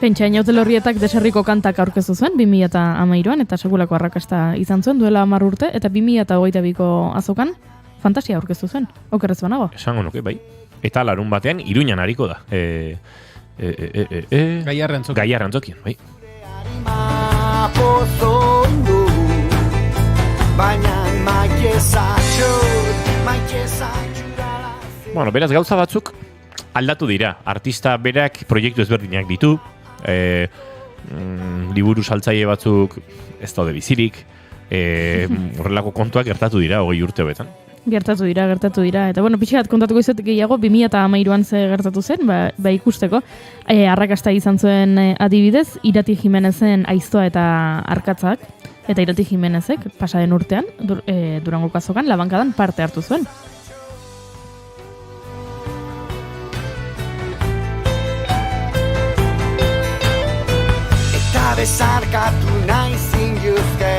Pentsa, Eñaute Lorrietak Deserriko kantak aurkeztu zuen 2013an eta segulako arrakasta izan zuen duela 10 urte eta 2022ko azokan fantasia aurkeztu zuen. Okerrez banago. Esango nuke, bai. Eta larun batean Iruñan hariko da. Gaiarre Antzokien. Bai. pozondu, baina Bueno, beraz gauza batzuk aldatu dira. Artista berak proiektu ezberdinak ditu, liburu saltzaile batzuk ez daude bizirik, horrelako kontuak gertatu dira 20 urte hobetan. Gertatu dira, eta bueno, pixkat kontatuko izut gehiago 2013an ze gertatu zen, ba ikusteko. Arrakasta izan zuen adibidez, Irati Jimenezen Aiztoa eta Arkatzak, eta Irati Jimenezek pasaren urtean, Durangoko azokan, labankadan parte hartu zuen. Eta bezarkatu nahi zinjuzke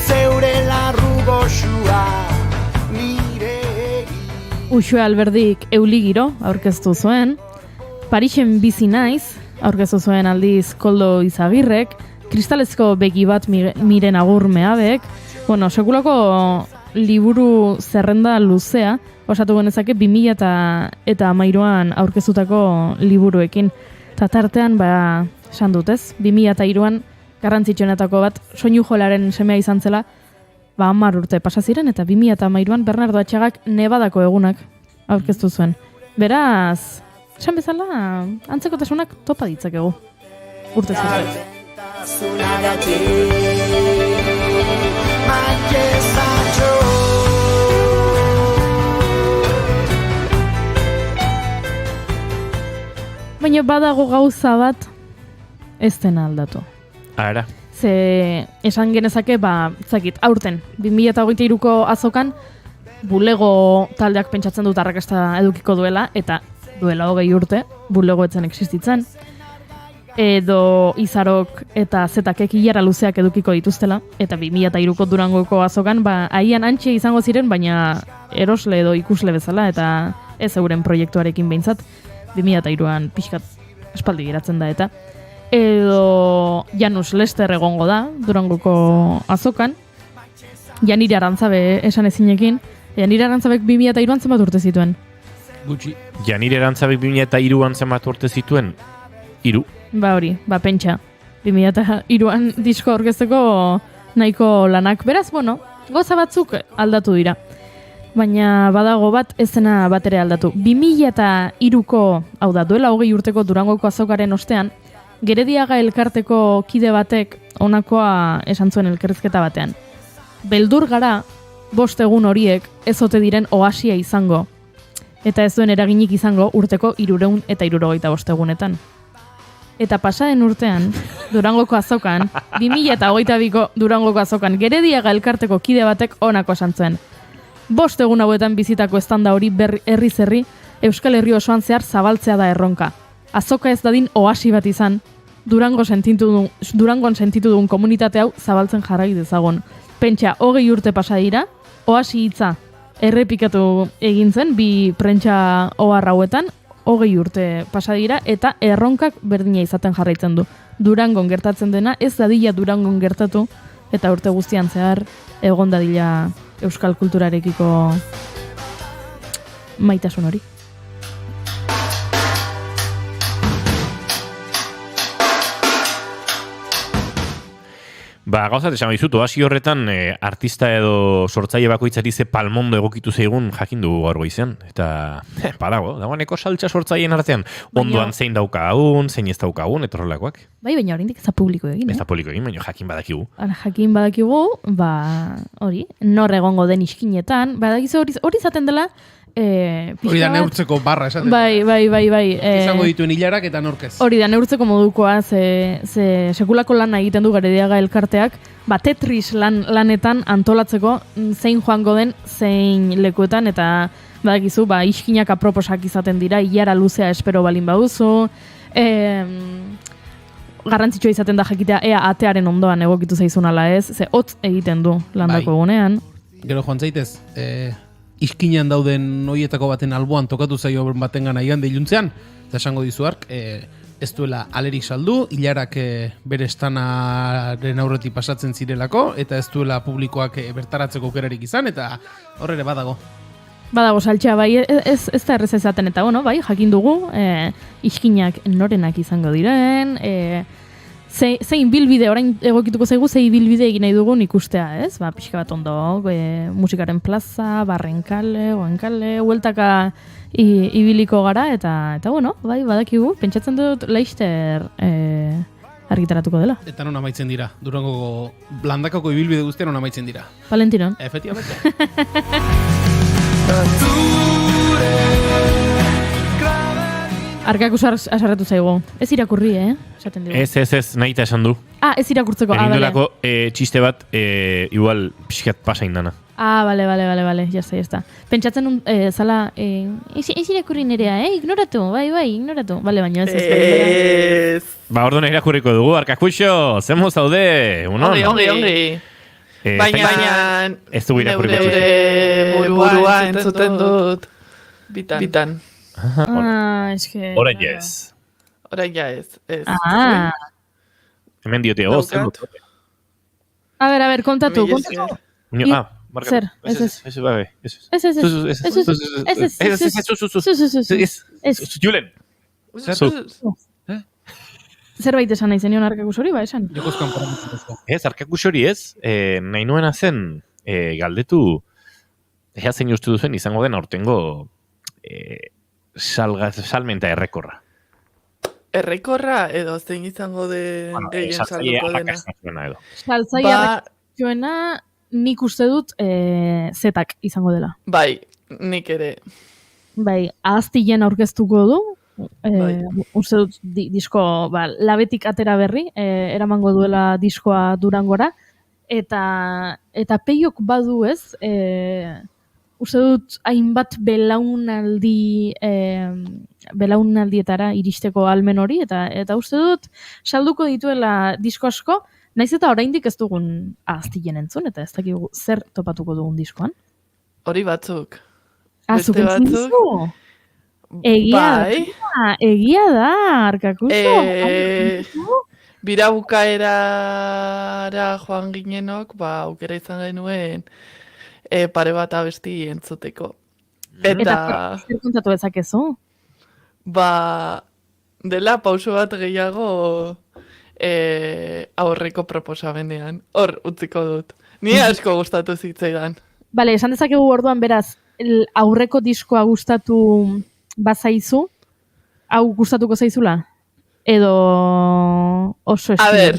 zeure larru goxua nire Uxue Alberdik Euligiro aurkeztu zuen, Parisen bizi naiz aurkeztu zuen aldiz Koldo Izagirrek, Kristalezko begi bat miren agur mehabek, bueno, sekulako liburu zerrenda luzea, osatu genezake 2013an aurkeztutako liburuekin. Eta tartean, esan dutez, 2003an garrantzitsuenetako bat, Soinu Jolaren semea izan zela, 10 urte pasa ziren, eta 2013an Bernardo Atxagak Nebadako egunak aurkeztu zuen. Beraz, esan bezala, antzekotasunak topa ditzakegu. Urte ziren. Baina badago gauza bat ez dena aldatu. Ara. Ze esan genezake, zakit, aurten, 2023ko azokan, bulego taldeak pentsatzen dut arrakasta edukiko duela, eta duela 20 urte, bulego etzen existitzen, edo Izarok eta Zetakek ilara luzeak edukiko dituztela, eta 2003ko Durangoko azokan, haian antxe izango ziren, baina erosle edo ikusle bezala, eta ez euren proiektuarekin behintzat, 2003an pixkat espaldi geratzen da eta. Edo Janus Lester egongo da Durangoko azokan. Janire Arantzabe esan ezinekin. Janire Arantzabek 2003an zenbat urte zituen? Gutxi. Janire Arantzabek 2003an zenbat urte zituen? 3. Hori, pentsa. 2003an disko aurkezteko nahiko lanak. Beraz, bueno, goza batzuk aldatu dira. Baina badago bat ez dena bat ere aldatu. 2003ko, hau da, duela 20 urteko Durangoko azokaren ostean, Gerediaga elkarteko kide batek honakoa esan zuen elkarrizketa batean. Beldur gara, 5 egun horiek ez ote diren oasia izango, eta ez duen eraginik izango urteko 375 egunetan. Eta pasaren urtean, Durangoko azokan, 2022ko Durangoko azokan, Gerediaga elkarteko kide batek honako esan zuen. 5 egun hauetan bizitako estanda hori herriz herri, Euskal Herri osoan zehar zabaltzea da erronka. Azoka ez dadin oasi bat izan, Durangon sentitu duen komunitate hau zabaltzen jarrai dezagon. Pentsa, 20 urte pasa dira, oasi hitza errepikatu egin zen, 2 prentsa ohar hauetan, 20 urte pasa dira, eta erronkak berdina izaten jarraitzen du. Durangon gertatzen dena, ez dadila Durangon gertatu, eta urte guztian zehar, egon dadila euskal kulturarekiko maitasun hori. Gauzat esan dizut, oasi horretan artista edo sortzaile bakoitzari ze palmondo egokitu zeigun jakin dugu gaur goizean. Eta dagoeneko saltza sortzaileen artean. Ondoan zein daukagun, zein ez daukagun, eta horrelakoak. Baina oraindik ez da publiko egin. Ez da publiko egin, baina jakin badakigu. Jakin badakigu, hori, nor egongo den iskinetan, badakizu hori izaten dela, hori da neurtzeko barra esaten. Bai. Izango dituen hilarak eta norkez. Hori da neurtzeko modukoa, ze sekulako lana egiten du Gerediaga elkarteak, Tetris lanetan antolatzeko zein joango den, zein lekuetan, eta badakizu, iskinak aproposak izaten dira, hilara luzea espero balin baduzu, garrantzitsua izaten da jakitea ea atearen ondoan egokitu zaizun ala ez, ze hotz egiten du landako egunean. Gero joan zaitez, iskinean dauden hoietako baten alboan tokatu zaio baten gana igande iluntzean, eta esango dizu ark, ez duela alerik saldu, hilarak bere estanaren aurretik pasatzen zirelako, eta ez duela publikoak bertaratzeko aukerarik izan, eta horre ere badago. Badago saltxa, bai, ez da errez ezaten, eta bueno, bai, jakin dugu, iskinak norenak izango diren, zein bilbide, orain egokituko zaigu, zein bilbide egin nahi dugun ikustea, ez? Ba, pixka bat ondo, musikaren plaza, barrenkale, goenkale, hueltaka ibiliko gara, eta bueno, bai, badakigu, pentsatzen dut laizter argitaratuko dela. Eta non amaitzen dira, Durangoko Blandakako ibilbide guztian non amaitzen dira. Valentinon. Efectivamente. Arkakus asarretu zaigu. Ez irakurri, esaten dugu. Ez, nahi eta esan du. Ez irakurtzeko. Egin duelako txiste bat, igual pixkat pasain dana. Bale, jazta. Pentsatzen zala, ez irakurri nerea, ignoratu, bai, ignoratu. Bale, baina ez. Ba, orduan irakurriko dugu, Arkakuxo, zemo zaude, unon? Ongi. Baina, ez dugu irakurriko neure burua entzuten dut. Bitan. Eske... Orain ez. Hemen diote goz, zen dut. A ber, kontatu. Zer, ez. Julen. Zerbait esan nahi zenion Arkakus hori, esan? Ez, Arkakus hori ez, nahi nuena zen galdetu, ea zein uste duzen izango den aurtengo salmenta errekorra. Errekorra edo zein izango den gehien salduko dena? Saltzaia arrakastasuena nik uste dut zetak izango dela. Bai, nik ere. Bai, ahaztien aurkeztuko du, uste dut disko, labetik atera berri, eramango duela diskoa Durangora, eta peiok badu ez, uste dut hainbat belaunaldietara iristeko almen hori, eta uste dut salduko dituela disko asko, naiz eta oraindik ez dugun ahaztien entzun, eta ez dakigu zer topatuko dugun diskoan. Hori batzuk. Beste batzuk? Egia da, Arkakuso. Bira bukaerara joan ginenok, aukera izan genuen pare bat abesti entzuteko. Eta zer kontatu ezakezu? Dela pauso bat gehiago aurreko proposamenean. Hor utziko dut. Ni asko gustatu zitzaidan. Bale, esan dezakegu orduan beraz, aurreko diskoa gustatu bazaizu, hau gustatuko zaizula? Edo oso estilo? A ber,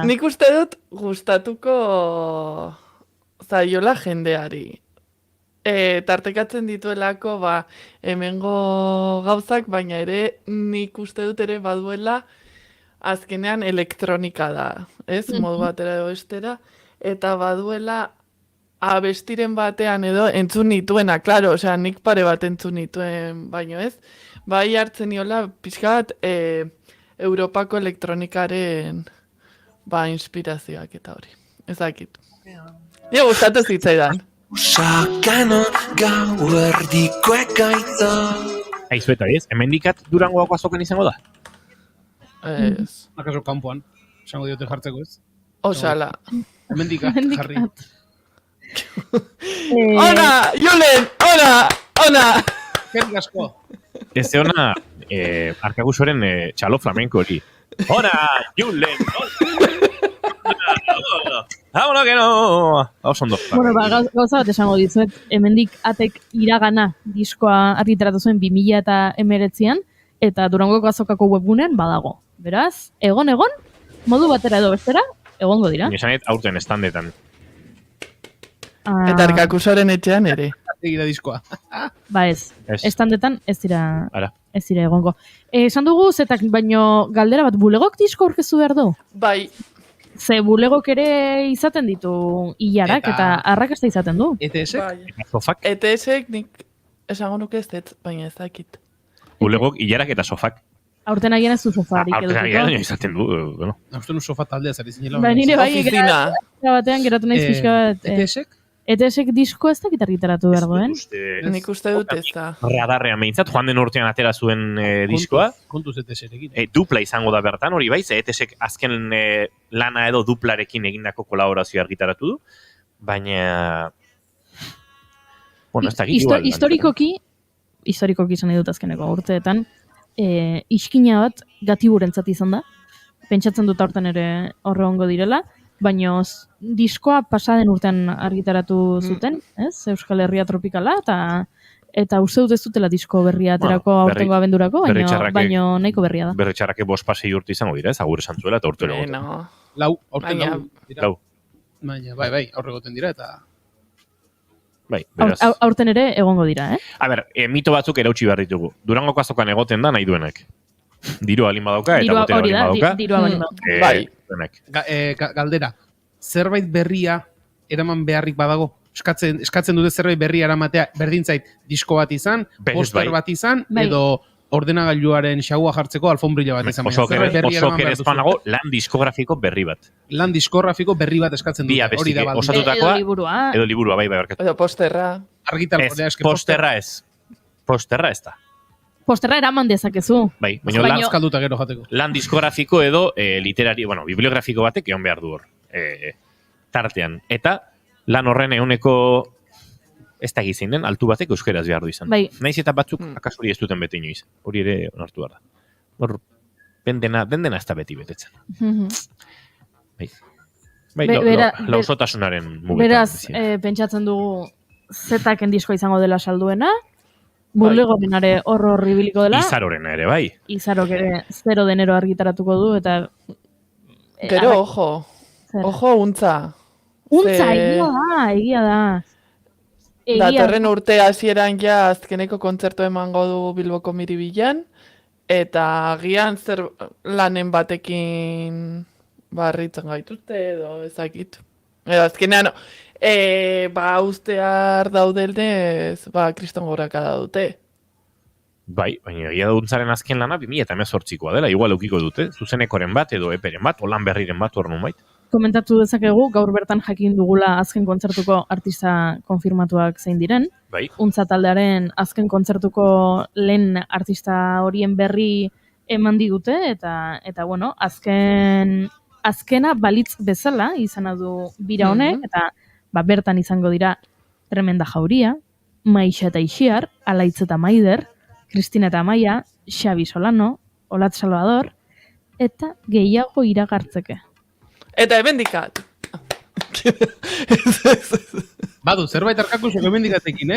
nik uste dut gustatuko zaiola jendeari. Tartekatzen dituelako hemengo gauzak, baina ere nik uste dut ere baduela azkenean elektronika da, ez? Modu batera edo bestera, eta baduela abestiren batean edo entzun nituena, klaro, osea, nik pare bat entzun nituen baino ez, bai hartzen niola pixka bat Europako elektronikaren inspirazioak eta hori, ezakit. Nire gustatu zitzaidan. Sakana gau erdiko ekaitza. Aizu eta ez, hemendikat Durangoako azokan izango da? Ez. Akaso kanpoan, esango diote jartzeko ez? Osala. Hemendikat jarri. Ona, Julen, ona! Kerik asko. Ez ona, Arkakusoren txalo flamenko hori. Ona, Julen! Vámonos que no! Bueno, gauza bat esango dizuet, hemendik atek iragana diskoa argitaratu zuen 2019an, eta Durangoko azokako webgunean badago. Beraz, egon, modu batera edo bestera, egongo dira. Esanet aurten estandetan. Eta Arkakusoren etxean ere. Egira diskoa. Ba ez, estandetan ez dira egongo. Esan dugu zetak, baino galdera bat, bulegok disko aurkeztu behar du? Bai. Ze bulegok ere izaten ditu hilarak eta arrakasta izaten du. ETS-ek? Sofak? ETS-ek nik esango nuke ez dut, baina ez dakit. Bulegok hilarak eta sofak. Aurten agian ez du sofarik edo. Aurten agian izaten du, bueno. Aurten sofa taldea zari zinela. Ba, nire bai, batean geratu nahiz pixka bat. ETS-ek? ETS-ek disko ez dakit argitaratu behar duen. Nik uste dut ez da. Radarrean behintzat, joan den urtean atera zuen diskoa. Kontuz ETS-erekin. Dupla izango da bertan, hori bai, ze ETS-ek azken lana edo duplarekin egindako kolaborazioa argitaratu du. Baina Bueno, ez dakit igual. Historikoki izan edut azkeneko urteetan, iskina bat gatiburentzat izan da. Pentsatzen dut aurten ere horre ongo direla, baina diskoa pasaden urtean argitaratu zuten, ez? Euskal Herria Tropikala, eta uste dut ez dutela disko berria aterako aurtengo abendurako, baina nahiko berria da. Berri txarrake 5-6 urte izango dira, ez? Agur esan zuela eta urte egoten. Lau, aurten lau. Baina, bai, aurre egoten dira, eta... Bai, beraz. Aurten ere egongo dira, eh? A ber, mito batzuk erautsi behar ditugu. Durangoko azokan egoten da nahi duenek. Dirua balin badauka, eta botera balin badauka. Dirua balin badauka. Bai. Galdera, zerbait berria eraman beharrik badago? Eskatzen dute zerbait berria eramatea, berdintzait disko bat izan, poster bat izan, edo ordenagailuaren xagua jartzeko alfombrilla bat izan. Oso kerezpanago lan diskografiko berri bat. Lan diskografiko berri bat eskatzen dute. Hori da osatutakoa, edo liburua, bai, barkatu. Edo posterra. Posterra ez. Posterra ez da. Posterra eraman dezakezu. Bai, baina azkalduta gero jateko. Lan diskografiko edo literari, bibliografiko batek egon behar du hor. Tartean. Eta lan horren eguneko ez da gizien den, altu batek euskeraz behar du izan. Bai. Naiz eta batzuk akasuri ez duten bete inoiz. Hori ere onartu behar da. Hor, dendena ez da beti betetzen. Bai, lausotasunaren mugitan. Beraz, pentsatzen dugu zetaken diskoa izango dela salduena, Burlego benare horro ibiliko dela. Izarorena ere, bai. Izarok ere 0 de enero argitaratuko du, eta... Gero, ojo, untza. Untza, egia da. Datorren urte hasieran ja azkeneko kontzertu emango du Bilboko Miribilan, eta agian zer lanen batekin barritzen gaituzte edo ezakit. Edo azkenean, ustear daudelnez, kriston goraka da dute. Bai, baina egia duntzaren azken lana 2018koa dela, igual eukiko dute, zuzenekoren bat edo eperen bat, olan berriren bat hor nunbait. Komentatu dezakegu, gaur bertan jakin dugula azken kontzertuko artista konfirmatuak zein diren. Bai. Untza taldearen azken kontzertuko lehen artista horien berri eman digute, eta bueno, azkena balitz bezala izan du bira honek, eta bertan izango dira Tremenda Jauria, Maixa eta Ixiar, Alaitz eta Maider, Kristina eta Amaia, Xabi Solano, Olat Salvador, eta gehiago iragartzeke. Eta hemendikat. Badu, zerbait arkakusok hemendikatekin,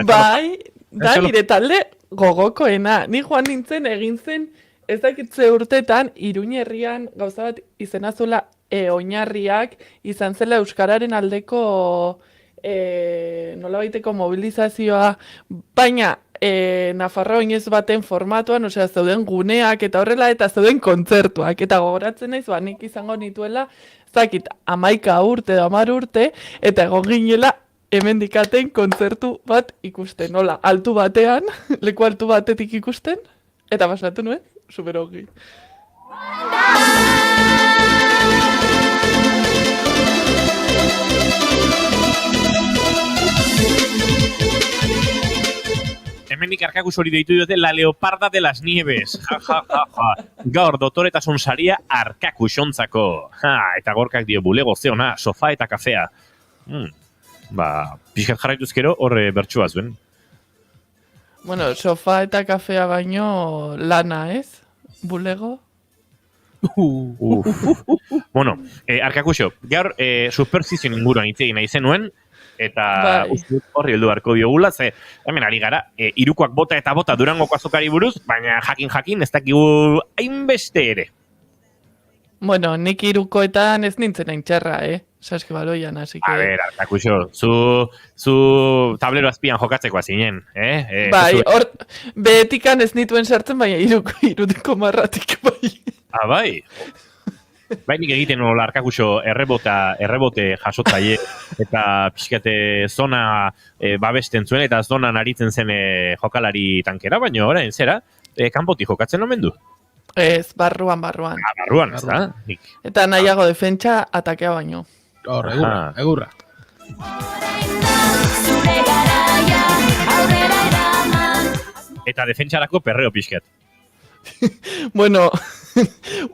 Bai, da nire talde gogokoena. Ni joan nintzen egin zen, ez dakitze urtetan, Iruñerrian gauza bat izena zula oinarriak, izan zela Euskararen aldeko nola baiteko mobilizazioa, baina Nafarroa oinez baten formatuan, osea, zeuden guneak eta horrela, eta zeuden kontzertuak, eta gogoratzen naiz, nik izango nituela, zakit, 11 urte edo 10 urte, eta egon ginela hemendikaten kontzertu bat ikusten, nola, altu batean, leku altu batetik ikusten, eta pasatu nuen, super ongi. Hemendik arkakus hori deitu dute La Leoparda de las Nieves. Gaur dotoretasun saria arkakusontzako. Eta gorkak dio bulego zeona, sofa eta kafea. Pixkat jarraituzkero horre bertxua zuen. Bueno, sofa eta kafea baino lana, ez? Bulego? Bueno, arkakuso, gaur superstizion inguruan hitz egin nahi zenuen, eta horri heldu beharko diogula, ze hemen ari gara, hirukoak bota eta bota Durangoko azokari buruz, baina jakin ez dakigu hainbeste ere. Bueno, nik hirukoetan ez nintzen hain txarra, Saskibaloian, así que... A ver, Artakuxo, zu tablero azpian jokatzeko azinen, Bai, hor, behetikan ez nituen sartzen, baina irudiko marratik, bai. Bai. Bai, nik egiten nola Arkakuxo errebote jasotzaile eta pixkate zona babesten zuen eta zonan aritzen zen jokalari tankera, baina orain zera, kanpoti jokatzen omen du. Ez, barruan. Barruan, ez da? Eta nahiago defentsa atakea baino. Hor, egurra. Eta defentsarako perreo pixkat. Bueno,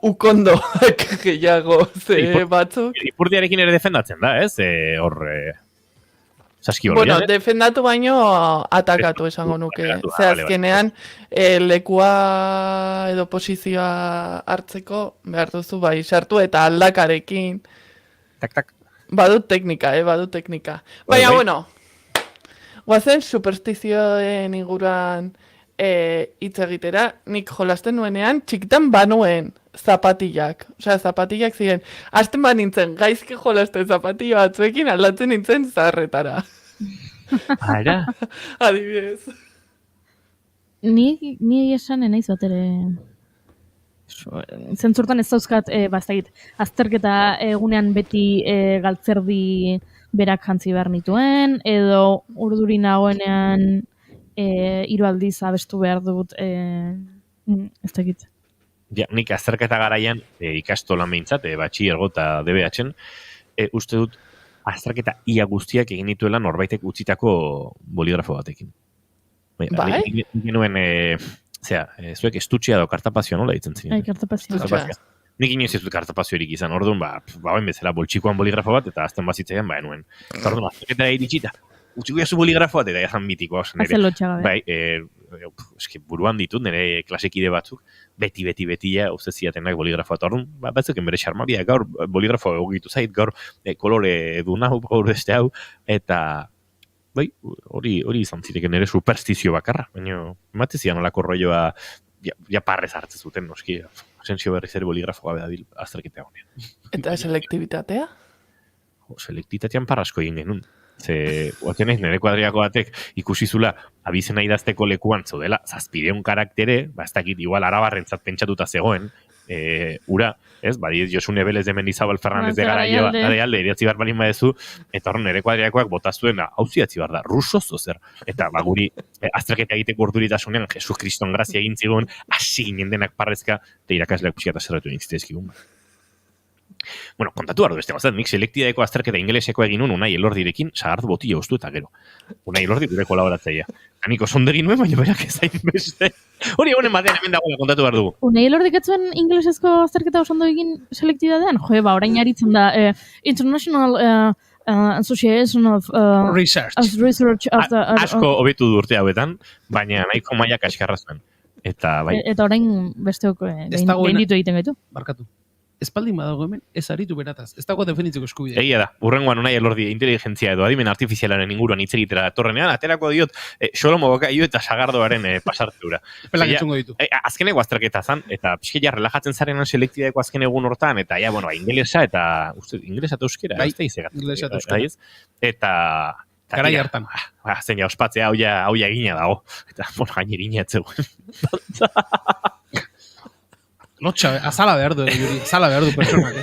ukondoak gehiago ze batzuk. Ipurdiarekin ere defendatzen da, ez? Bueno, defendatu baino atakatu esango nuke. Ze azkenean lekua edo posizioa hartzeko behar duzu bai sartu eta aldakarekin. Tak. Badut teknika, badut teknika. Baina, bueno, guazen superstizioen inguruan hitz egitera, nik jolasten nuenean, txikitan banuen zapatillak. Osea, zapatillak ziren, hasten nintzen gaizki jolasten zapatillo batzuekin aldatzen nintzen zaharretara. Ara? Adibidez. Ni esan enaiz bat ere... Zentzurtan ez dauzkat, azterketa egunean beti galtzerdi berak jantzi behar nituen, edo urduri nagoenean 3 aldiz abestu behar dut, ez dakit. Ja, nik azterketa garaian ikastolan behintzat, batxillergo eta DBH-en, uste dut azterketa ia guztiak egin dituela norbaitek utzitako boligrafo batekin. Bai? Genuen, zuek estutxea edo kartapazioa nola ditzen ziren? Kartapazioa. Nik inoiz ez dut kartapaziorik izan, orduan, bauen bezala boltsikoan boligrafo bat, eta azten bazitzaian, enuen. Orduan, azterketara iritsita, utziko jazu boligrafo bat, eta jazan mitikoa. Hazen lotxaga, bai, eski buruan ditut, nire klasekide batzuk, beti, uste ziatenak boligrafo bat. Orduan, batzuken bere xarmabia, gaur boligrafo egokitu zait, gaur kolore du nahu, gaur beste hau, eta... Bai, hori izan zireken ere superstizio bakarra, baina ematezian olako rolloa ja parrez hartzen zuten, noski, Asensio berriz ere boligrafo gabe dabil azterketea honean. Eta selektibitatea? Selektibitatean parrasko egin genuen. Oazen ez, nire kuadriako batek ikusizula abizena idazteko lekuan zaudela, 700 karaktere, ez dakit, igual arabarrentzat pentsatuta zegoen, ura, ez, badiz Josune Belez de Mendizabal Fernández de Garaio alde, iriatzi bar balin badezu, eta horren nire kuadriakoak botazuen hauziatzi bar da, rusoz ozer, eta guri azterketa egiteko orduritasunean Jesus Kriston grazia egin zigun, hasi ginen denak parrezka, eta irakasleak pixka eta zerratu nintzitezkigun. Bueno, kontatu ardu beste bazat, nik selektideko azterketa ingeleseko egin nun Unai Elordirekin, sagardu botila ustu eta gero. Unai Elordi gure kolaboratzaia. Aniko sondegin nuen, baina berak ezain beste. Hori egunen batean hemen dagoela kontatu behar dugu. Unai Elordik etzuen ingelesezko azterketa osondo egin selektidadean? Orain aritzen da International Association of Research of the... Asko hobetu du urte hauetan, baina nahiko mailak askarra zuen. Eta orain besteok gainditu egiten gaitu. Barkatu. Espaldin badago hemen, ez aritu berataz. Ez dago defenditzeko eskubidea. Egia da, urrengoan Unai Elordi inteligentzia edo adimen artifizialaren inguruan hitz egitera datorrenean, aterako diot Xolomo Bokaio eta Sagardoaren pasarteura. Pelak etxungo ditu. Azkeneko azterketa zan, eta pixkeia relajatzen zarenan selektideko azken egun hortan, eta ingelesa eta, ingelesa eta euskera, ez da izegat. Ingelesa eta euskera. Eta... Garai hartan. Zein ospatzea, hau ja egina dago. Eta, gain egina etzegoen. Lotxa, azala behar du, azala behar du personak.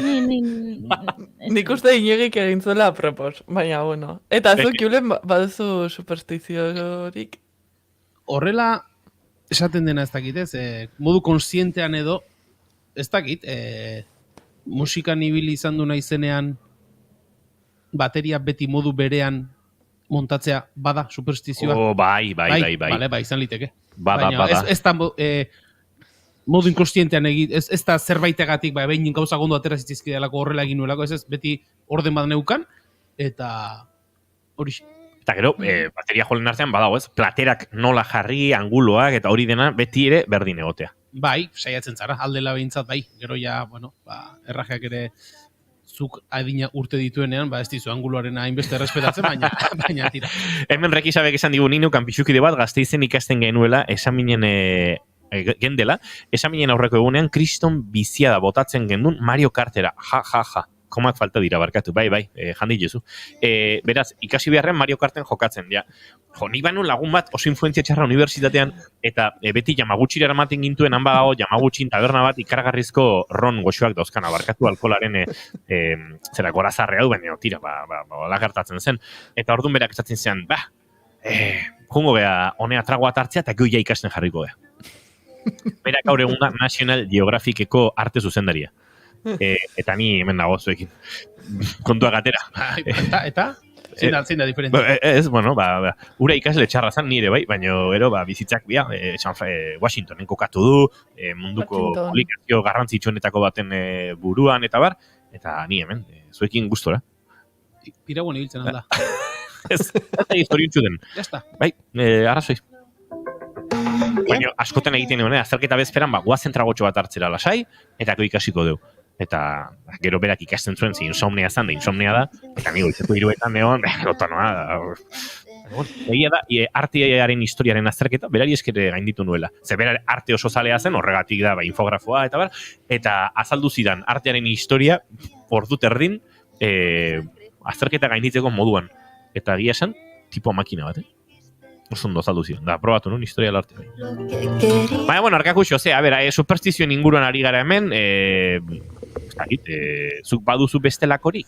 Nik uste inegik egin zuela apropos, baina, bueno. Eta zuk, Julen, baduzu superstiziorik? Horrela, esaten dena ez dakit, modu konstientean edo, ez dakit, musikan ibili izan du naizenean, bateria beti modu berean montatzea, bada, superstizioa. Bai. Bai, izan liteke. Bada. Ez da... modu inkonstientean ez da zerbaitegatik, behin gauza gondo atera zitzizkidealako horrela egin nuelako, ez beti orden bat neukan, eta hori. Eta gero, bateria jolen artean badago, ez? Platerak nola jarri, anguloak, eta hori dena beti ere berdin egotea. Bai, saiatzen zara, aldela behintzat, bai. Gero ja, errajeak ere zuk adina urte dituenean, ez dizu anguloaren hainbeste errespetatzen, baina tira. Hemen rekisabek esan digu ninu, kanpixukide bat, Gasteizen ikasten genuela, esaminen gendela, esaminen aurreko egunean, kriston biziada botatzen gendun Mario Kartera, ja. Komak falta dira barkatu, bai, jandi jezu. Beraz, ikasi beharren Mario Karten jokatzen, ja. Nik baino lagun bat oso influentzia txarra unibertsitatean, eta beti Yamaguchira eramaten gintuen han badago, Yamaguchin taberna bat ikaragarrizko ron goxoak dauzkana, barkatu alkolaren zera gorazarre hau, baina tira, lagartatzen zen. Eta orduan berak esatzen zen, jungo beha honea tragoa tartzea, eta goia ikasten jarriko beha. Berak gaur egun da National Geographiceko arte zuzendaria. Eta ni hemen dago zuekin. Kontua gatera. Eta? Zein da diferentzia? Ez, ura ikasle txarra zan nire bai, baina ero bizitzak Washingtonen kokatu du, munduko publikazio garrantzitsuenetako baten buruan eta bar, eta ni hemen, zuekin gustora. Piraguan ibiltzen alda. Ez zoriontsu den. Jazta. Bai, arrazoi. Baina askoten egiten egon, azterketa bezperan, guazen tragotxo bat hartzera lasai, eta ikasiko dugu. Eta gero berak ikasten zuen, insomnia zan, da insomnia da, eta nigo izatu iruetan egon, lotanoa. Egia da, artearen historiaren azterketa, berari eskere gainditu nuela. Ze berari arte oso zalea zen, horregatik da, infografoa, eta azaldu zidan artearen historia, ordu terdin, azterketa gainditzeko moduan. Eta egia esan, tipo makina bat, oso ondo azaldu zidan. Da, probatu nun, historia l'arte. Baina, bueno, arkakuxo, superstizioen inguruan ari gara hemen, zuk baduzu bestelakorik?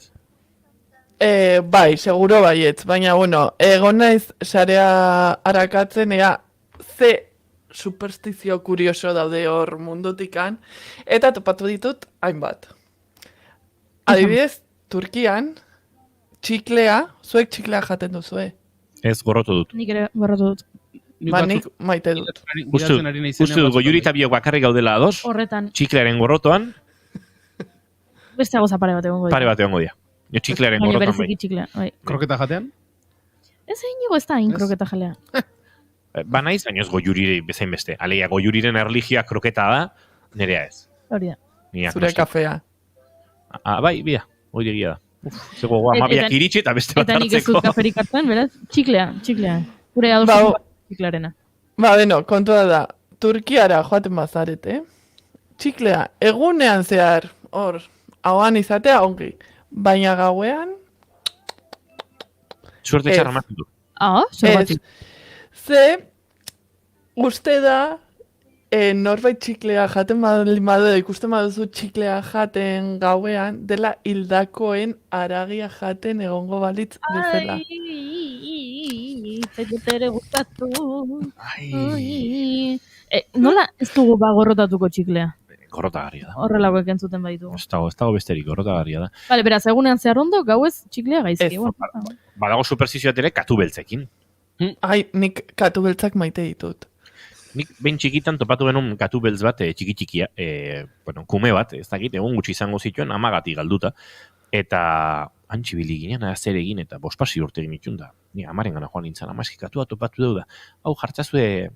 Bai, seguro baietz, baina, bueno, egon naiz sarea arakatzen, ze superstizio kurioso daude hor mundutikan, eta topatu ditut hainbat. Adibidez, Turkian, zuek txiklea jaten duzue. Ez, gorrotu dut. Nik ere gorrotu dut. Nik maite dut. Uste dut, goiuri eta biok bakarrik gaudela ados, Horretan, txiklearen gorrotoan, beste goza pare bat egongo dira. pare bat egongo dira. Jo txiklearen gorrotoan bai. Bereziki txiklea, bai. Kroketa jatean? Ez egin ez da, kroketa jalea. Ba naiz, baina ez goiuri bezain beste. Aleia, goiuriren erlijioa kroketa da, nerea ez. Hori da. Zure kafea. Bai, bia, hori egia da. Zego amabiak iritsi eta beste bat Eta nik ez hartzeko. dut kaferik hartzen, beraz, txiklea. Gure adosun txiklearena. Beno, kontua da, Turkiara joaten bazarete, txiklea egunean zehar, hor, hauan izatea ongi, baina gauean... Suerte txarra maten du. Zergatik. Ze, uste da, norbait txiklea jaten badu, ikusten baduzu txiklea jaten gauean, dela hildakoen aragia jaten egongo balitz bezala. Zaitere gustatu. Nola ez dugu gorrotatuko txiklea? Gorrotagarria da. Horrelakoek entzuten baitu. Ez dago besterik, gorrotagarria da. Bale, beraz, egunean zehar ondo, gauez txiklea gaizki. Badago superstizioa ere katu beltzekin. Nik katu beltzak maite ditut. Nik behin txikitan topatu genuen katu beltz bat, txiki-txikia, kume bat, ez dakit, egun gutxi izango zituen, amagatik galduta. Eta antxibili ginen, zer egin, eta bospasi urte egin itxun da. Ni amaren gana joan nintzen, amaski katua topatu dugu da. Hau, jartzazue,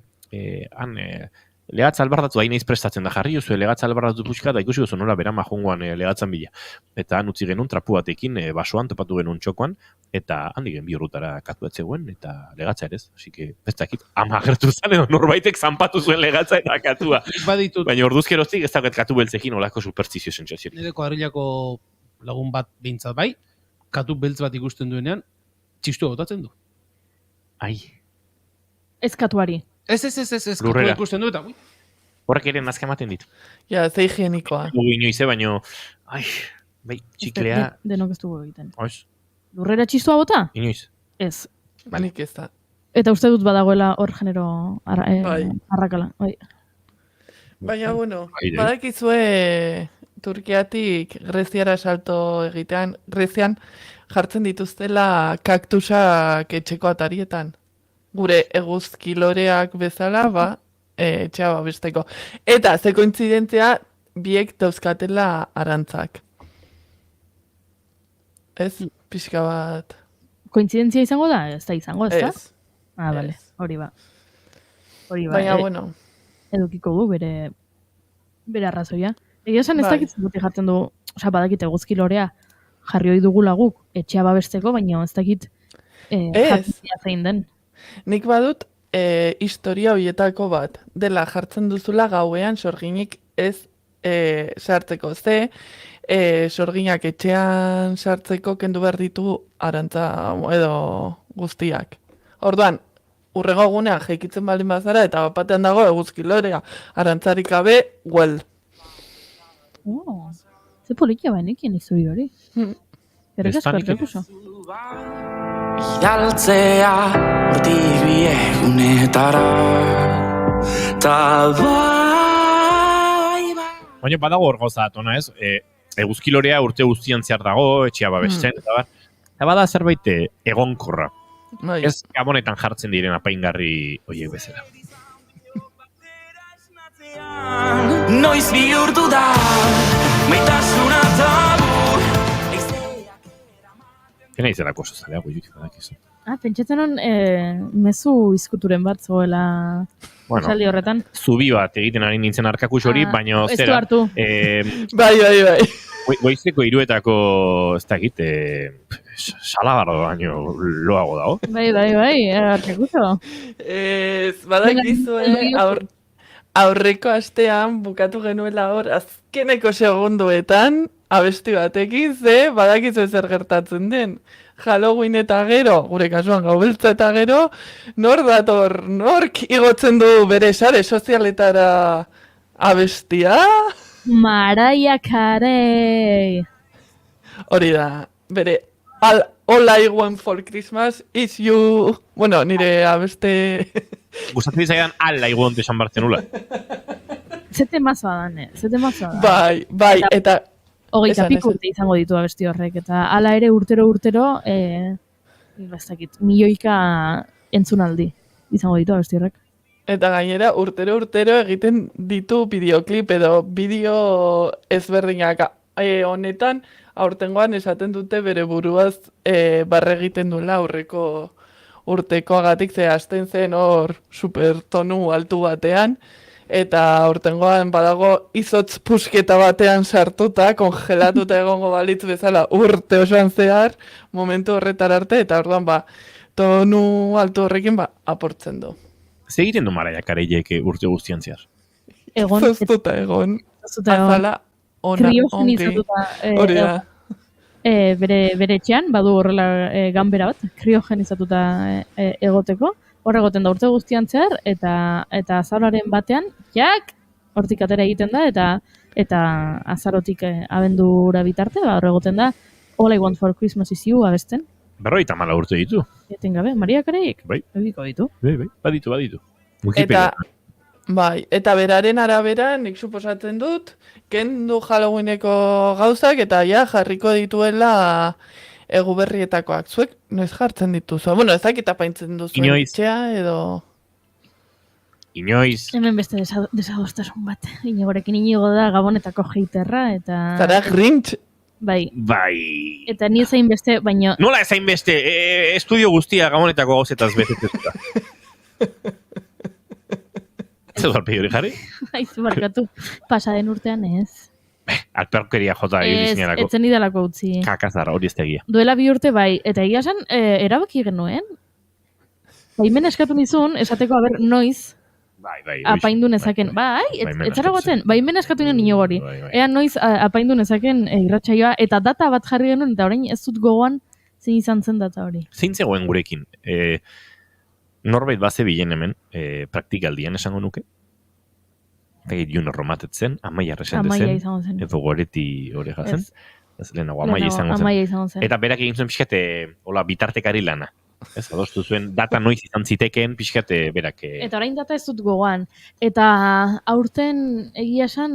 legatza albarratu, hain eiz prestatzen da jarri, zuen legatza albarratu puxka, da ikusi gozu nola berama joangoan legatzan bila. Eta han utzi genuen trapu batekin, basoan topatu genuen txokoan, eta handigen bi urrutara katu etzegoen, eta legatza ere ez. Así que, ez dakit, ama agertu zen, edo norbaitek zanpatu zuen legatza eta katua. Baina orduzkeroztik ez dakit katu beltzekin olako superstizio sentsaziorik. Nire kuadrilako lagun bat behintzat bai, katu beltz bat ikusten duenean, txistu botatzen du. Ai. Ez katuari. Ez, katu ikusten du eta, horrek ere nazka ematen ditu. Ja, ze higienikoa. Gugu inoize, baino, bai, txiklea... Denok ez dugu egiten. Oiz. Lurrera txistua bota? Inoiz. Ez. Nik ez da. Eta uste dut badagoela hor genero arrakala. Baina, bueno, badakizue Turkiatik Greziara salto egitean, Grezian jartzen dituztela kaktusak etxeko atarietan. Gure eguzkiloreak bezala, etxea babesteko. Eta, ze kointzidentzia, biek dauzkatela arantzak. Ez, pixka bat... Kointzidentzia izango da? Ez da izango, ez da? Ez. Bale, hori ba. Baina, bueno. Edukiko du bere arrazoia. Egia esan ez dakit zuti jartzen du, badakit eguzkilorea jarri hoi dugu laguk etxea babesteko, baina ez dakit jatzia zein den. Nik badut historia horietako bat, dela jartzen duzula gauean sorginik ez sartzeko. Ze, sorginak etxean sartzeko kendu behar ditu arantza edo guztiak. Orduan, urrego gunean jeikitzen baldin bazara eta batean dago eguzkilorea arantzarik gabe, well. Ze polikia bainekien izuri hori. Errekasko. Idaltzea hortik biegunetara ta Baina badago hor gauza atona ez, eguzkilorea urte guztian zehar dago, etxea babesten, eta bada zerbait egonkorra. Ez gabonetan jartzen diren apaingarri horiek bezala. Noiz bihurtu da, maitasuna tabu. Pena izanako oso zalea, goiuk badakizu. Pentsatzen hon, mezu izkuturen bat zoela esaldi horretan. Zubi bat egiten ari nintzen arkakus hori, baino ez du zera. hartu. Bai. Goizeko 3:00 ez dakit, salagardo baino loago dago. Bai, arkakuso. Badakizu, aurreko astean bukatu genuela hor, azkeneko segunduetan, abesti batekin, badakizu zer gertatzen den. Halloween eta gero, gure kasuan gaubeltza eta gero, nork igotzen du bere sare sozialetara abestia? Mariah Carey. Hori da, bere All I Want for Christmas is you. Bueno, nire abeste... Gustatzen izaidan ala iguonte esan bartzen nula. Zete mazoa da. Bai, eta... Hogeita piku urte izango ditu abesti horrek, eta hala ere urtero, milioika entzunaldi izango ditu abesti horrek. Eta gainera, urtero egiten ditu bideoklip edo bideo ezberdinak. Honetan, aurtengoan esaten dute bere buruaz barre egiten duela aurreko urtekoagatik, ze hasten zen hor supertonu altu batean, eta aurtengoan badago izotz pusketa batean sartuta, kongelatuta egongo balitz bezala urte osoan zehar, momentu horretar arte, eta orduan tonu altu horrekin aportzen du. Ze egiten du Mariah Careyek urte guztian zehar? Zoztuta egon. Azala ongi. Hori da. Bere etxean, badu horrela ganbera bat, kriogenizatuta egoteko, hor egoten da urte guztian zehar, eta azaroaren batean, hortik atera egiten da, eta azarotik abendura bitarte, hor egoten da, All I Want for Christmas is You abesten. 54 urte ditu. Eten gabe, Mariah Careyek? Bai. Ebiko ditu. Bai, baditu. Eta beraren arabera, nik suposatzen dut, kendu Halloweeneko gauzak, eta jarriko dituela eguberrietakoak. Zuek, noiz jartzen dituzu? Bueno, ezakit apaintzen duzu etxea, edo... Inoiz. Hemen beste desadostasun bat. Inigorekin inigo da Gabonetako heiterra, eta... Zara Grinch? Bai. Eta ni ezain beste, baina... Nola ezain beste? Estudio guztia Gabonetako gauzetaz betetezuta. Ez dut alpegi hori jarri? Aizu barkatu. Pasaden urtean ez. Alperkeria jota egizinearako. Etzen idalako utzi. Kakazar, hori ez tegia. Duela 2 urte bai, eta egia esan, erabaki genuen. Baimen eskatu nizun, esateko haber noiz, apaindu nezaken. Etzara guatzen, baimen eskatu nien inogori. Ea noiz apaindu nezaken irratsaioa, eta data bat jarri genuen, eta orain ez dut gogoan zein izan zen data hori. Zein zegoen gurekin? Norbait baze bilen hemen, praktikaldian esango nuke. Eta Juno romatetzen, Amaia resende zen, edo goreti hori jatzen. Ez lehenago, Amaia izango zen. Eta berak egin zuen pixkate, bitartekari lana. Ez, adostu zuen, data noiz izan ziteken, pixkate berak... Eta orain data ez dut gogoan. Eta aurten egia esan,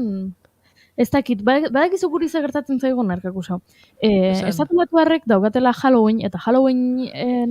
ez dakit, badakizu guri gertatzen zaigun arkakusa. Estatu Batuarrek daugatela Halloween, eta Halloween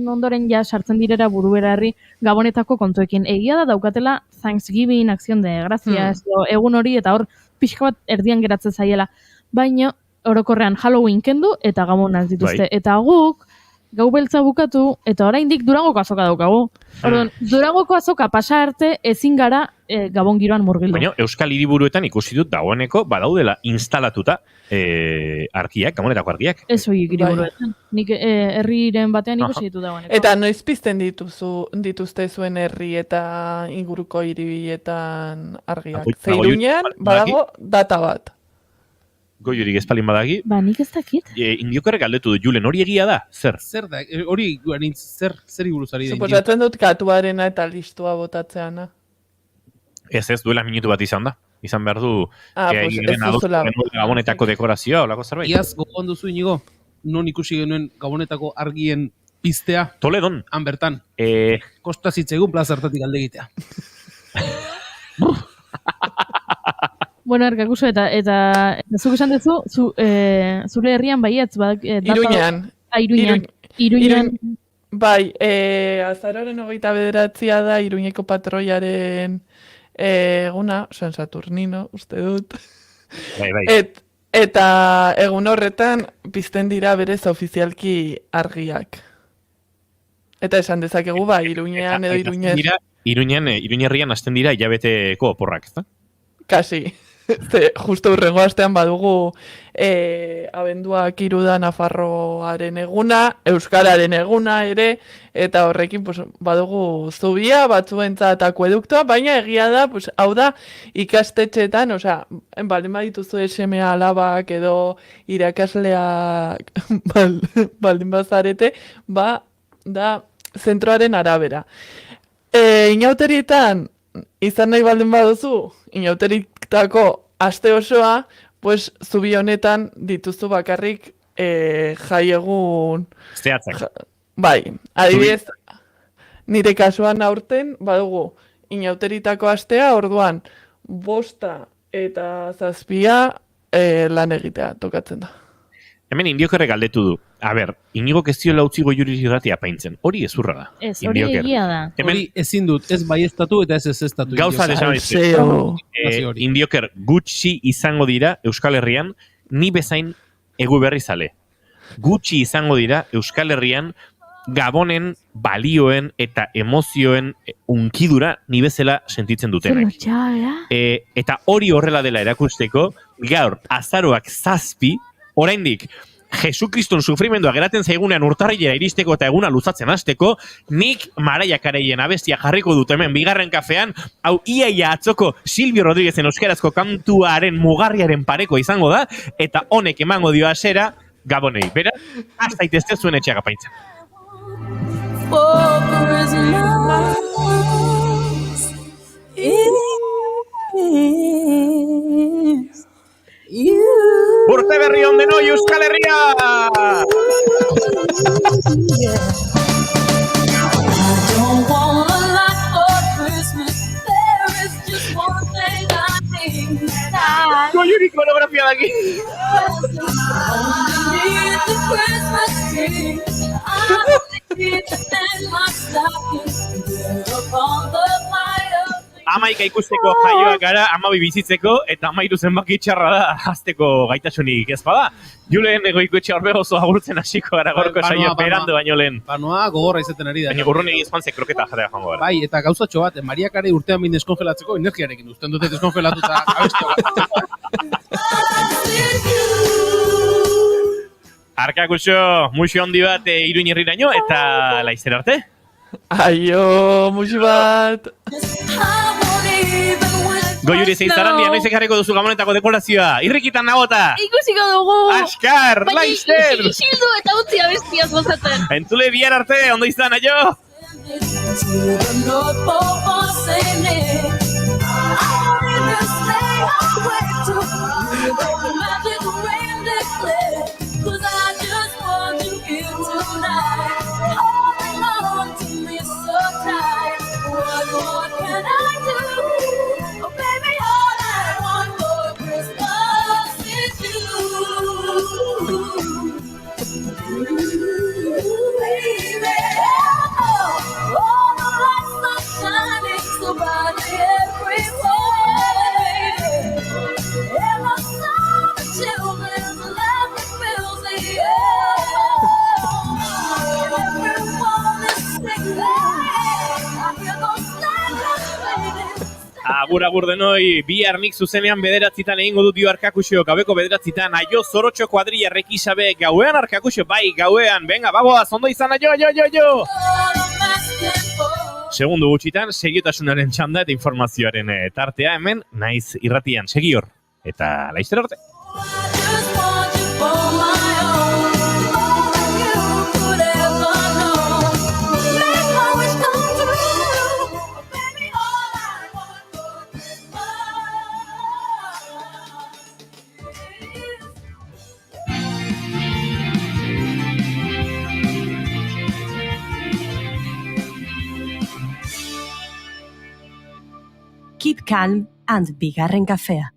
ondoren ja sartzen direra buruberarri Gabonetako kontuekin. Egia da daukatela Thanksgiving, Acción de Gracias, egun hori, eta hor pixka bat erdian geratzen zaiela. Baina orokorrean Halloween kendu eta Gabonak dituzte. Eta guk, gau beltza bukatu, eta oraindik Durangoko azoka daukagu. Orduan, Durangoko azoka pasa arte ezin gara Gabon giroan murgildu. Baina Euskal Hiriburuetan ikusi dut dagoeneko badaudela instalatuta argiak, Gabonetako argiak. Ez horiek hiriburuetan. Nik herriren batean ikusi ditu dagoeneko. Eta noiz pizten dituzte zuen herri eta inguruko hirietan argiak. Zeirunean badago data bat. Goiorik ezpalin badagi. Nik ez dakit. Indiokarrek galdetu du, Julen, hori egia da? Zer? Zer da? Hori zer buruzari da? Suposatzen dut katuarena eta listua botatzeana. Ez duela minutu bat izan da. Izan behar du ez Gabonetako dekorazioa, olako zerbait. Iaz gogoan duzu inigo, non ikusi genuen Gabonetako argien piztea. Toledon. Han bertan. Kosta zitzaigun plazartatik alde egitea. Bueno, erkakuso, eta zuk esan duzu, zure herrian baietz, Iruñean. Bai, azaroren 29 da Iruñeko patroiaren eguna, San Saturnino, uste dut. Bai. Eta egun horretan pizten dira berez ofizialki argiak. Eta esan dezakegu Iruñean edo Iruñez. Iruñerrian hasten dira hilabeteko oporrak, ezta? Kasi. Justo urrengo astean badugu abenduak 3 da Nafarroaren eguna, Euskararen eguna ere, eta horrekin badugu zubia, batzuentzat akueduktoa, baina egia da, hau da, ikastetxeetan, baldin badituzu SMA alabak edo irakasleak baldin bazarete, da zentroaren arabera. Inauterietan, izan nahi baldin baduzu, inauteritako aste osoa, zubi honetan dituzu bakarrik jaiegun... Zehatzak. Bai, adibidez, nire kasuan aurten, badugu, inauteritako astea, orduan, 5 eta 7 lan egitea tokatzen da. Hemen Indiokerre galdetu du. Inigo Keziola utzi Goiuri irratia apaintzen. Hori ezurra da. Ez, hori egia da. Hori ezin dut, ez baiestatu eta ez ezestatu. Gauza desan Indioker gutxi izango dira Euskal Herrian, ni bezain egu berri zale. Gutxi izango dira Euskal Herrian Gabonen, balioen eta emozioen unkidura ni bezala sentitzen dutenak. Eta hori horrela dela erakusteko, gaur azaroak 7, oraindik, Jesukriston sufrimendua geratzen zaigunean urtarrilera iristeko eta eguna luzatzen hasteko, nik Maraia Kareien abestia jarriko dut hemen bigarren kafean, hau iaia atzoko Silvio Rodríguezen euskarazko kantuaren mugarriaren pareko izango da, eta honek emango dio hasiera Gabonei. Beraz, hasta itezte zuen etxeak apaintzen. Urte berri on denoi Euskal Herria! Goiuri koreografia daki! Amaika ikusteko jaioak gara, 12 bizitzeko, eta 13 zenbaki txarra da, azteko gaitasunik ez bada. Julen Egoikoetxe Orbego oso agurtzen hasiko gara gorko saio berandu baino lehen. Panoa gogorra izaten ari da. Baina urrun egin izan ze kroketa jatea joango gara. Bai, eta gauzatxo bat, Maria Carey urtean bin deskongelatzeko energiarekin uzten dute deskongelatuta abestia bat. Arkakuxo, muxo handi bat Iruñerriraino eta laizzer arte. Aio, muxo bat! Goiuri zeitzarandia, noizek jarriko duzu Gabonetako dekorazioa. Irrikitan nagota! Ikusiko dugu! Askar, laizzer! Baina isildu eta utzi abestiaz gozatzen. Entzule bihar arte, ondo izan, aio! Agur denoi, bihar nik zuzenean 9 egingo dut dio Arkakuxo, gabeko 9 aio Zorotxo kuadrilla rekisabe, gauean Arkakuxo, bai, gauean, venga, bagoaz, ondo izan, aio! Segundu gutxitan, segiotasunaren txanda eta informazioaren tartea hemen, naiz irratian, segi hor, eta laizzer arte. Keep calm and bigarren kafea.